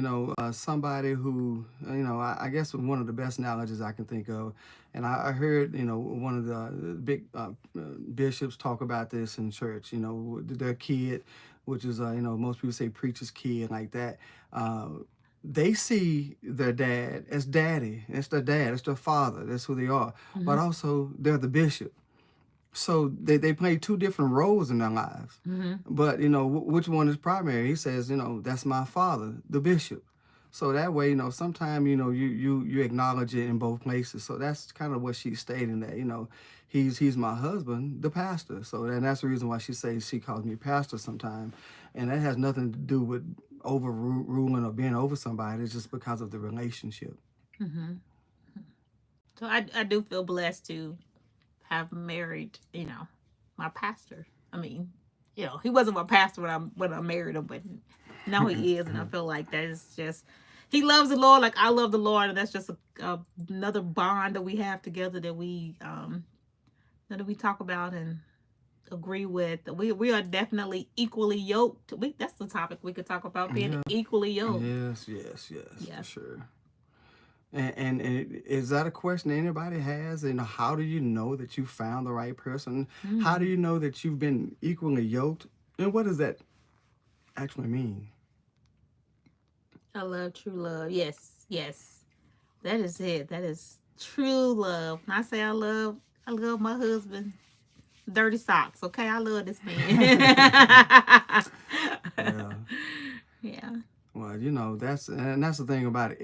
somebody who I guess one of the best analogies I can think of, and I heard one of the big bishops talk about this in church. Their kid, which is most people say preacher's kid, like that. They see their dad as daddy. It's their dad. It's their father. That's who they are. But also, they're the bishop. So they play two different roles in their lives. But, which one is primary? He says, that's my father, the bishop. So that way, sometimes, you acknowledge it in both places. So that's kind of what she's stating, that, he's my husband, the pastor. So that's the reason why she calls me pastor sometimes. And that has nothing to do with overruling or being over somebody. It's just because of the relationship. So I do feel blessed to have married, my pastor. I mean, he wasn't my pastor when I married him, but now he is, and I feel like that is just, he loves the Lord like I love the Lord, and that's just another bond that we have together that we talk about and agree with. We are definitely equally yoked. That's the topic we could talk about, being equally yoked. Yes, for sure. And is that a question anybody has? How do you know that you found the right person? How do you know that you've been equally yoked? And what does that actually mean? I love true love. Yes. That is it. That is true love. When I say I love my husband. Dirty socks, okay? I love this man. Yeah. Yeah. Well, you know, that's the thing about it.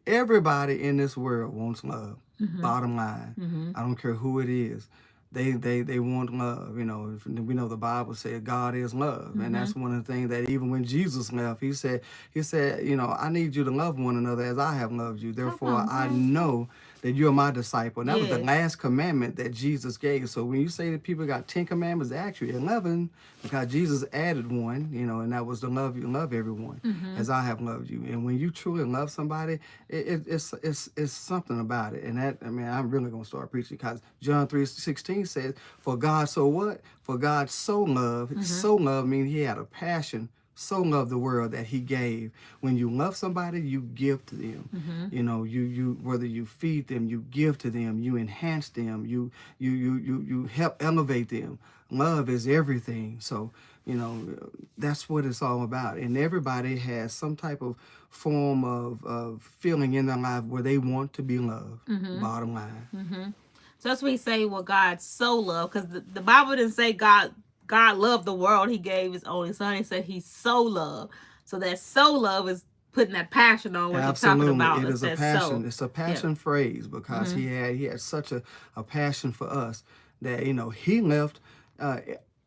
Everybody in this world wants love. Bottom line, I don't care who it is. They want love. You know, we know the Bible said God is love, and that's one of the things that even when Jesus left, he said, you know, I need you to love one another as I have loved you. Therefore, I know that you're my disciple. And that was the last commandment that Jesus gave. So when you say that people got 10 commandments, actually 11, because Jesus added one, you know, and that was to love everyone as I have loved you. And when you truly love somebody, it's something about it. And that, I mean, I'm really going to start preaching, because John 3:16 says, for God so what? For God so loved, so loved means he had a passion, so loved the world that he gave. When you love somebody, you give to them. You know, you whether you feed them, you give to them, you enhance them, you help elevate them. Love is everything. So, you know, that's what it's all about. And everybody has some type of form of feeling in their life where they want to be loved. Bottom line. So that's what we say, well, God so loved, because the Bible didn't say God loved the world, he gave his only son. He said he so loved. So that so love is putting that passion on what you're talking about. It is a passion. So. It's a passion phrase, because he had such a passion for us that, you know, he left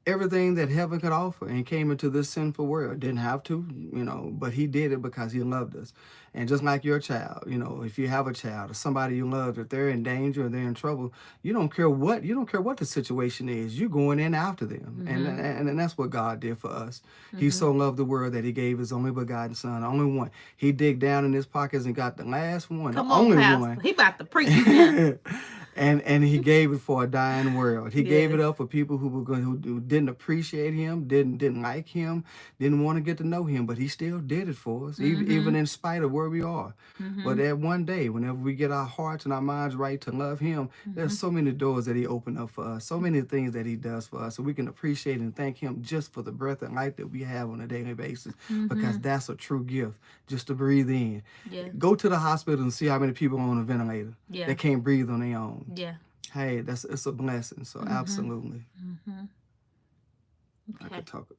everything that heaven could offer and came into this sinful world. Didn't have to, you know, but he did it because he loved us. And just like your child, you know, if you have a child or somebody you love, if they're in danger or they're in trouble, you don't care what the situation is. You're going in after them. And that's what God did for us. He so loved the world that he gave his only begotten son, only one. He digged down in his pockets and got the last one, the only one. He about to preach now. And he gave it for a dying world. He gave it up for people who didn't appreciate him, didn't like him, didn't want to get to know him, but he still did it for us, even in spite of where we are. But that one day, whenever we get our hearts and our minds right to love him, there's so many doors that he opened up for us, so many things that he does for us, so we can appreciate and thank him just for the breath and life that we have on a daily basis, because that's a true gift, just to breathe in. Go to the hospital and see how many people are on a ventilator that can't breathe on their own. Hey, it's a blessing. So absolutely. Okay. I can talk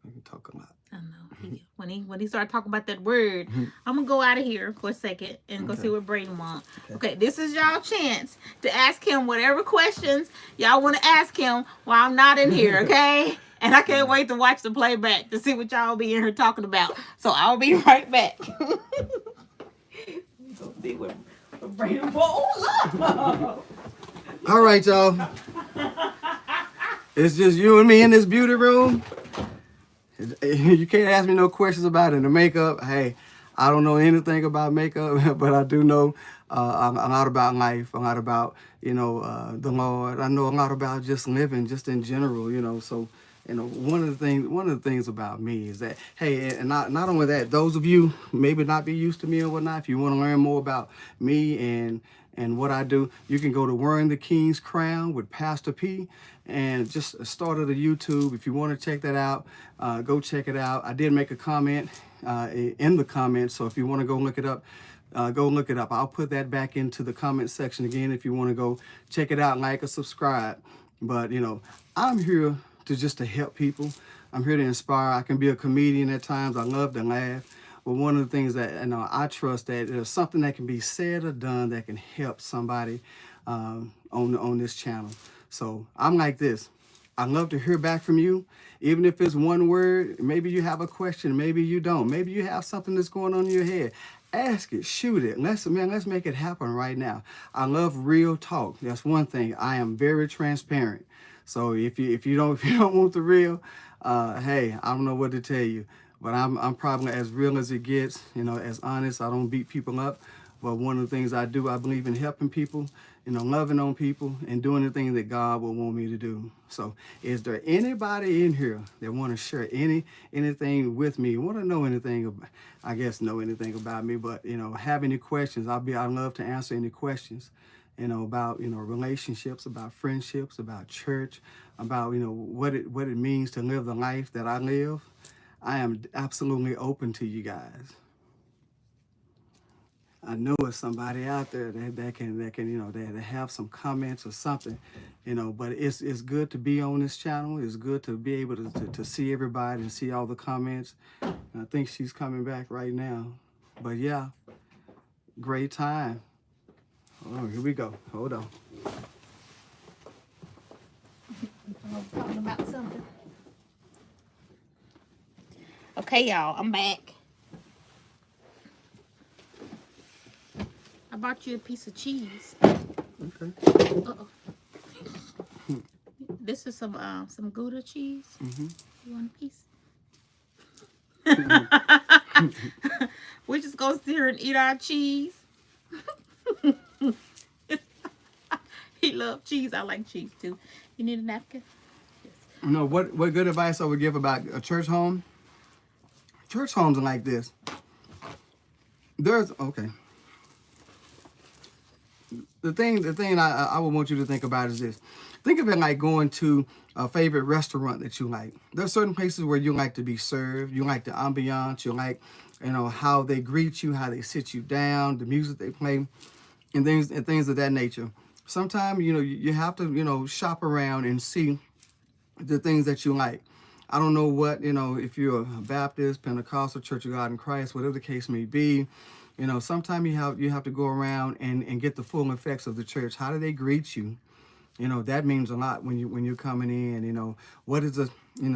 a lot. I know. When he started talking about that word, I'm gonna go out of here for a second and go see what Braden wants. Okay, this is y'all chance to ask him whatever questions y'all want to ask him while I'm not in here. Okay. And I can't wait to watch the playback to see what y'all be in here talking about. So I'll be right back. Go see what Braden wants. All right, y'all. It's just you and me in this beauty room. You can't ask me no questions about it. The makeup, hey, I don't know anything about makeup, but I do know a lot about life, a lot about, you know, the Lord. I know a lot about just living, just in general, you know. So, you know, one of the things about me is that, hey, and not only that, those of you maybe not be used to me or whatnot, if you want to learn more about me and what I do, you can go to Wearing the King's Crown with Pastor P, and just started a YouTube. If you want to check that out, go check it out. I did make a comment in the comments, so if you want to go look it up, go look it up. I'll put that back into the comment section again if you want to go check it out, like or subscribe. But, you know, I'm here to help people. I'm here to inspire. I can be a comedian at times. I love to laugh. But one of the things that, you know, I trust that there's something that can be said or done that can help somebody on this channel. So I'm like this. I love to hear back from you, even if it's one word. Maybe you have a question, maybe you don't. Maybe you have something that's going on in your head. Ask it, shoot it. Let's make it happen right now. I love real talk. That's one thing. I am very transparent. So if you don't want the real, hey, I don't know what to tell you. But I'm probably as real as it gets, you know, as honest. I don't beat people up. But one of the things I do, I believe in helping people, you know, loving on people and doing the things that God will want me to do. So is there anybody in here that want to share anything with me? Want to know anything about, I guess know anything about me, but, you know, have any questions? I'd love to answer any questions, you know, about, you know, relationships, about friendships, about church, about, you know, what it means to live the life that I live. I am absolutely open to you guys. I know it's somebody out there that can you know, that have some comments or something, you know. But it's good to be on this channel. It's good to be able to see everybody and see all the comments. And I think she's coming back right now. But yeah, great time. Oh, here we go. Hold on. I'm talking about something. Okay, y'all, I'm back. I bought you a piece of cheese. Okay. Uh-oh. This is some Gouda cheese. You want a piece? We just go sit here and eat our cheese. He loves cheese. I like cheese too. You need a napkin? Yes. You know what good advice I would give about a church home? Church homes are like this. There's okay. The thing I would want you to think about is this. Think of it like going to a favorite restaurant that you like. There's certain places where you like to be served. You like the ambiance. You like, how they greet you, how they sit you down, the music they play, and things of that nature. Sometimes, you have to, shop around and see the things that you like. I don't know what, if you're a Baptist, Pentecostal, Church of God in Christ, whatever the case may be, sometimes you have to go around and get the full effects of the church. How do they greet you? That means a lot when you're coming in. What is a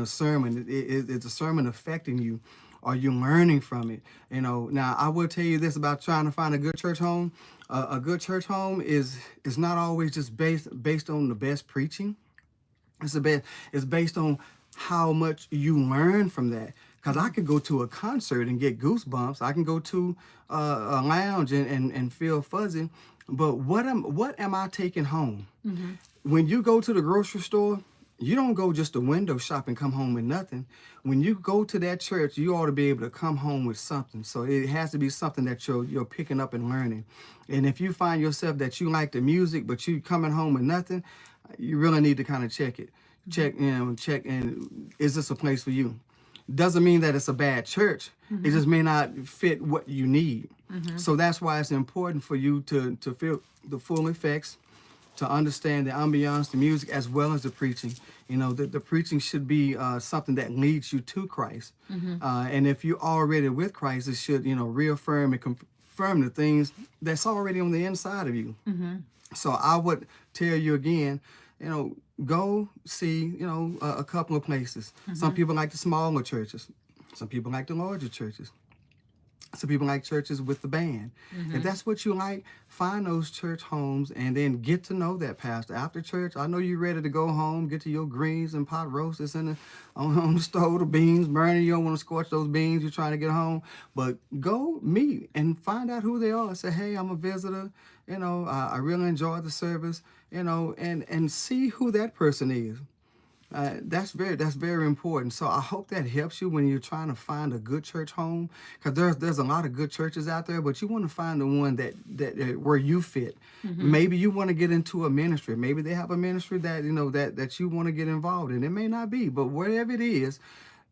sermon? Is a sermon affecting you? Are you learning from it? Now I will tell you this about trying to find a good church home. A good church home is not always just based on the best preaching. It's based on how much you learn from that. Because I could go to a concert and get goosebumps. I can go to a lounge and feel fuzzy. But what am I taking home? When you go to the grocery store, you don't go just to window shop and come home with nothing. When you go to that church, you ought to be able to come home with something. So it has to be something that you're picking up and learning. And if you find yourself that you like the music, but you coming home with nothing, you really need to kind of check it. Check, and is this a place for you? Doesn't mean that it's a bad church. It just may not fit what you need. So that's why it's important for you to feel the full effects, to understand the ambiance, the music, as well as the preaching. The preaching should be something that leads you to Christ. And if you're already with Christ, it should, reaffirm and confirm the things that's already on the inside of you. So I would tell you again, go see, a couple of places. Some people like the smaller churches. Some people like the larger churches. Some people like churches with the band. If that's what you like, find those church homes and then get to know that pastor. After church, I know you're ready to go home, get to your greens and pot roast that's on the stove, the beans burning. You don't want to scorch those beans. You're trying to get home. But go meet and find out who they are. Say, hey, I'm a visitor. I really enjoyed the service. And see who that person is. That's very important. So I hope that helps you when you're trying to find a good church home, because there's a lot of good churches out there, but you want to find the one that where you fit. Maybe you want to get into a ministry. Maybe they have a ministry that that you want to get involved in. It may not be, but wherever it is,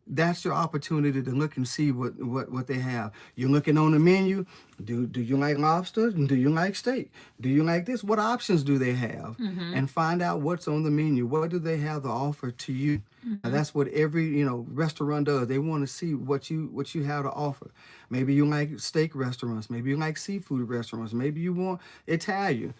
that's your opportunity to look and see what they have. You're looking on the menu. Do you like lobster? Do you like steak? Do you like this? What options do they have? And find out what's on the menu. What do they have to offer to you? That's what every restaurant does. They want to see what you have to offer. Maybe you like steak restaurants. Maybe you like seafood restaurants. Maybe you want Italian.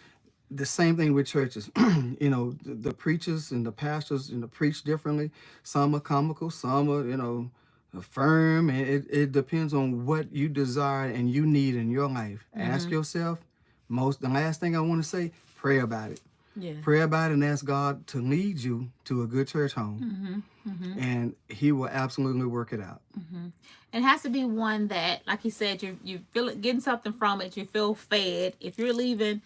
The same thing with churches. The preachers and the pastors preach differently. Some are comical, some are firm, and it depends on what you desire and you need in your life. Ask yourself. The last thing I want to say, pray about it. Yeah. Pray about it and ask God to lead you to a good church home. And He will absolutely work it out. It has to be one that, like you said, you feel it, getting something from it. You feel fed. If you're leaving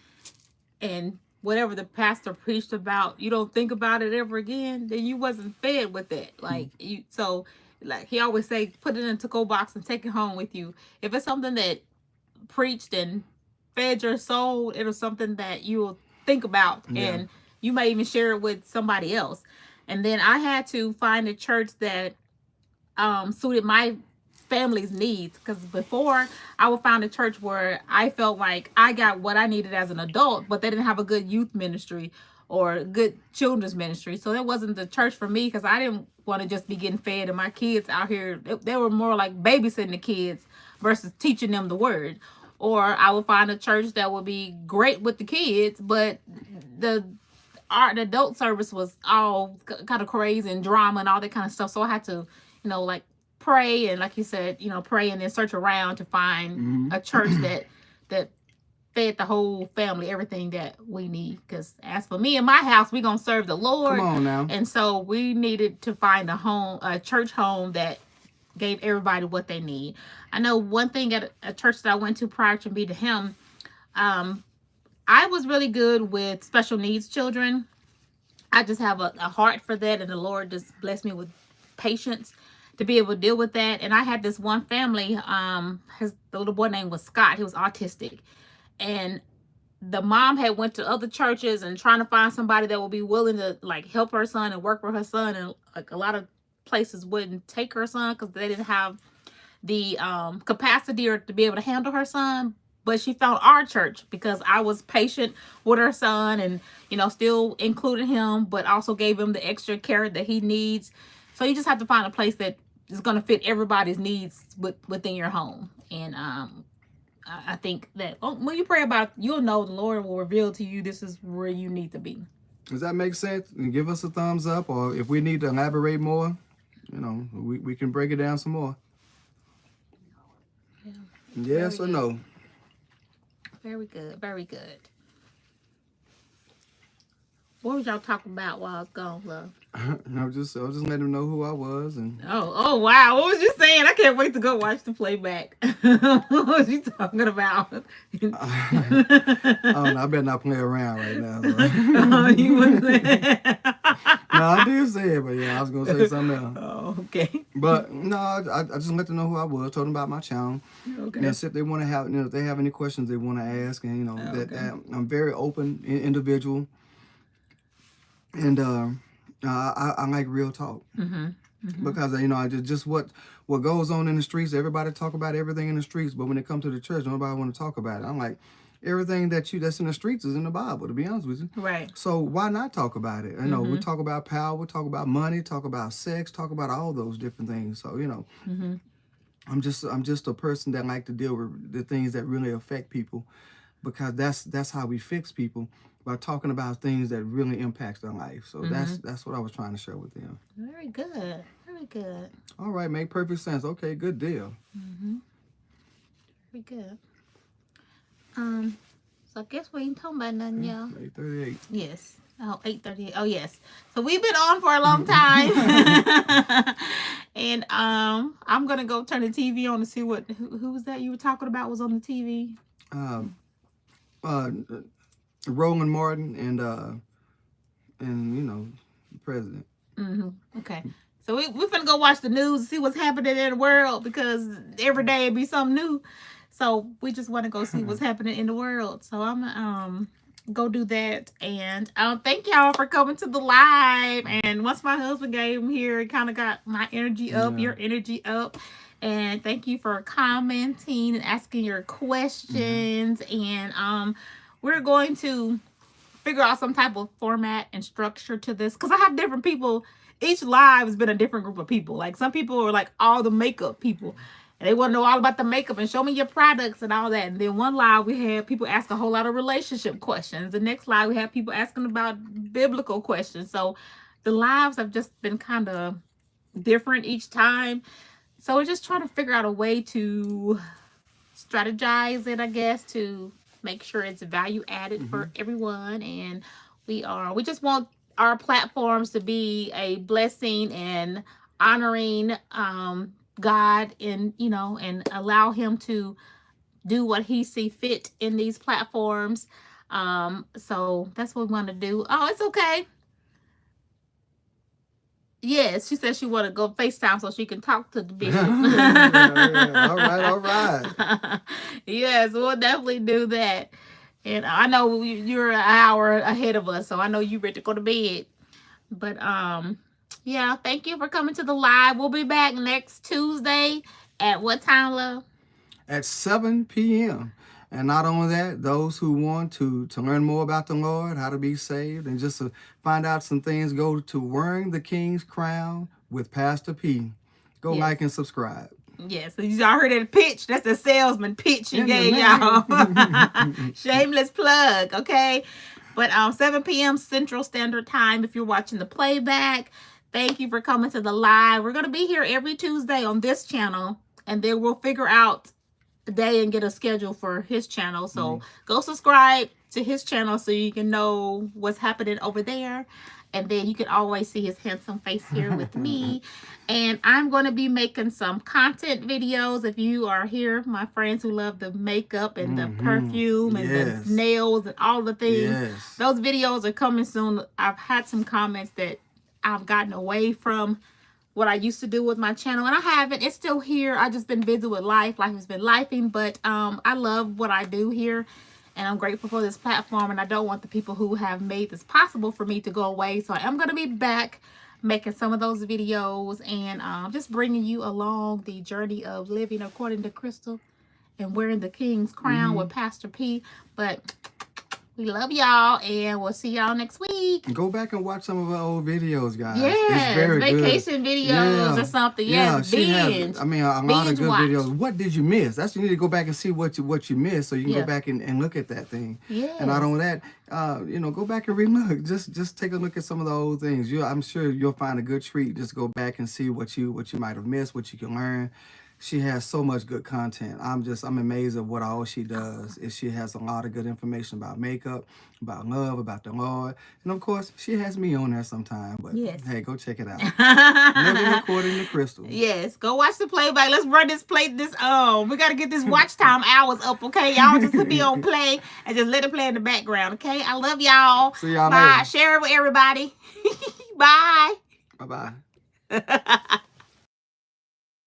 and whatever the pastor preached about, you don't think about it ever again, then you wasn't fed with it. Like like he always say, put it in a to-go box and take it home with you. If it's something that preached and fed your soul, it was something that you'll think about, and you may even share it with somebody else. And then I had to find a church that suited my family's needs, because before I would find a church where I felt like I got what I needed as an adult, but they didn't have a good youth ministry, or good children's ministry. So that wasn't the church for me, because I didn't want to just be getting fed and my kids out here. They were more like babysitting the kids versus teaching them the word. Or I would find a church that would be great with the kids, but the adult service was all kind of crazy and drama and all that kind of stuff. So I had to, like pray, and like you said, pray and then search around to find a church that fed the whole family everything that we need. Because as for me and my house, we're gonna serve the Lord. Come on now. And so we needed to find a church home that gave everybody what they need. I know one thing at a church that I went to prior to be to him, I was really good with special needs children. I just have a heart for that, and the Lord just blessed me with patience to be able to deal with that. And I had this one family, the little boy name was Scott. He was autistic, and the mom had went to other churches and trying to find somebody that would be willing to like help her son and work with her son, and like a lot of places wouldn't take her son because they didn't have the capacity or to be able to handle her son. But she found our church because I was patient with her son and, still included him, but also gave him the extra care that he needs. So you just have to find a place that is going to fit everybody's needs within your home. And I think that when you pray about it, you'll know the Lord will reveal to you this is where you need to be. Does that make sense? And give us a thumbs up, or if we need to elaborate more, we can break it down some more. Yeah. Yes or no? Very good. Very good. What was y'all talking about while I was gone, love? I was just letting them know who I was. And oh wow, what was you saying? I can't wait to go watch the playback. What was you talking about? I don't know. I better not play around right now. So. You wouldn't say. No, I did say it, but yeah, I was gonna say something else. Oh, okay. But no, I just let them know who I was. Told them about my channel. Okay. And if they want to have, if they have any questions they want to ask, and that I'm very open individual, and I like real talk. Because I just what goes on in the streets. Everybody talk about everything in the streets, but when it comes to the church, nobody want to talk about it. I'm like, everything that's in the streets is in the Bible, to be honest with you. Right. So why not talk about it? We talk about power, we talk about money, talk about sex, talk about all those different things. So I'm just a person that like to deal with the things that really affect people, because that's how we fix people, by talking about things that really impacts their life. So that's what I was trying to share with them. Very good. Very good. All right, make perfect sense. Okay, good deal. Very good. So I guess we ain't talking about nothing, y'all. 8:38. Yes. Oh, 8:38. Oh, yes. So we've been on for a long time. And I'm gonna go turn the TV on to see who was that you were talking about was on the TV. Roland Martin and the president. Okay. So we're finna go watch the news and see what's happening in the world, because every day it be something new. So we just want to go see what's happening in the world. So I'm gonna go do that. And thank y'all for coming to the live. And once my husband came here, it kind of got my energy up, your energy up. And thank you for commenting and asking your questions. And we're going to figure out some type of format and structure to this, because I have different people. Each live has been a different group of people. Like some people are like all the makeup people, and they want to know all about the makeup and show me your products and all that. And then one live we have people ask a whole lot of relationship questions. The next live we have people asking about biblical questions. So the lives have just been kind of different each time. So we're just trying to figure out a way to strategize it, I guess, to make sure it's value added for everyone. And we just want our platforms to be a blessing and honoring God, and and allow him to do what he see fit in these platforms. So that's what we want to do. Oh, it's okay. Yes, she said she want to go FaceTime so she can talk to the bishop. All right. Yes, we'll definitely do that. And I know you're an hour ahead of us, so I know you're ready to go to bed. But yeah, thank you for coming to the live. We'll be back next Tuesday at what time, love? At 7 p.m. And not only that, those who want to learn more about the Lord, how to be saved, and just to find out some things, go to Wearing the King's Crown with Pastor P. Go Yes. like and subscribe. Yes, so y'all heard that pitch. That's the salesman pitch he In the gave name. y'all. Shameless plug, okay? But 7 p.m. Central Standard Time if you're watching the playback. Thank you for coming to the live. We're going to be here every Tuesday on this channel, and then we'll figure out the day and get a schedule for his channel. So go subscribe to his channel so you can know what's happening over there. And then you can always see his handsome face here with me. And I'm going to be making some content videos. If you are here, my friends who love the makeup and the perfume and Yes. the nails and all the things. Yes. Those videos are coming soon. I've had some comments that I've gotten away from what I used to do with my channel, and I haven't. It's still here. I just been busy with life. Life has been lifing, but I love what I do here, and I'm grateful for this platform, and I don't want the people who have made this possible for me to go away. So I'm going to be back making some of those videos and just bringing you along the journey of living according to Crystal and wearing the King's Crown with Pastor P. But we love y'all, and we'll see y'all next week. Go back and watch some of our old videos, guys. Yes, it's very vacation good. videos or something. Yes, she binge. has, I mean, a lot of Binge good watch. videos. What did you miss? That's you need to go back and see what you missed, so you can Yeah. go back and look at that thing. Yes. And not only that, go back and relook. Just take a look at some of the old things. I'm sure you'll find a good treat. Just go back and see what you might have missed, what you can learn. She has so much good content. I'm amazed at what all she does. She has a lot of good information about makeup, about love, about the Lord. And of course, she has me on there sometime. But Yes. hey, go check it out. Living According to Crystal. Yes, go watch the playback. Let's run this we got to get this watch time hours up, okay? Y'all just be on play and just let it play in the background, okay? I love y'all. See y'all Bye. later. Share it with everybody. Bye. Bye-bye.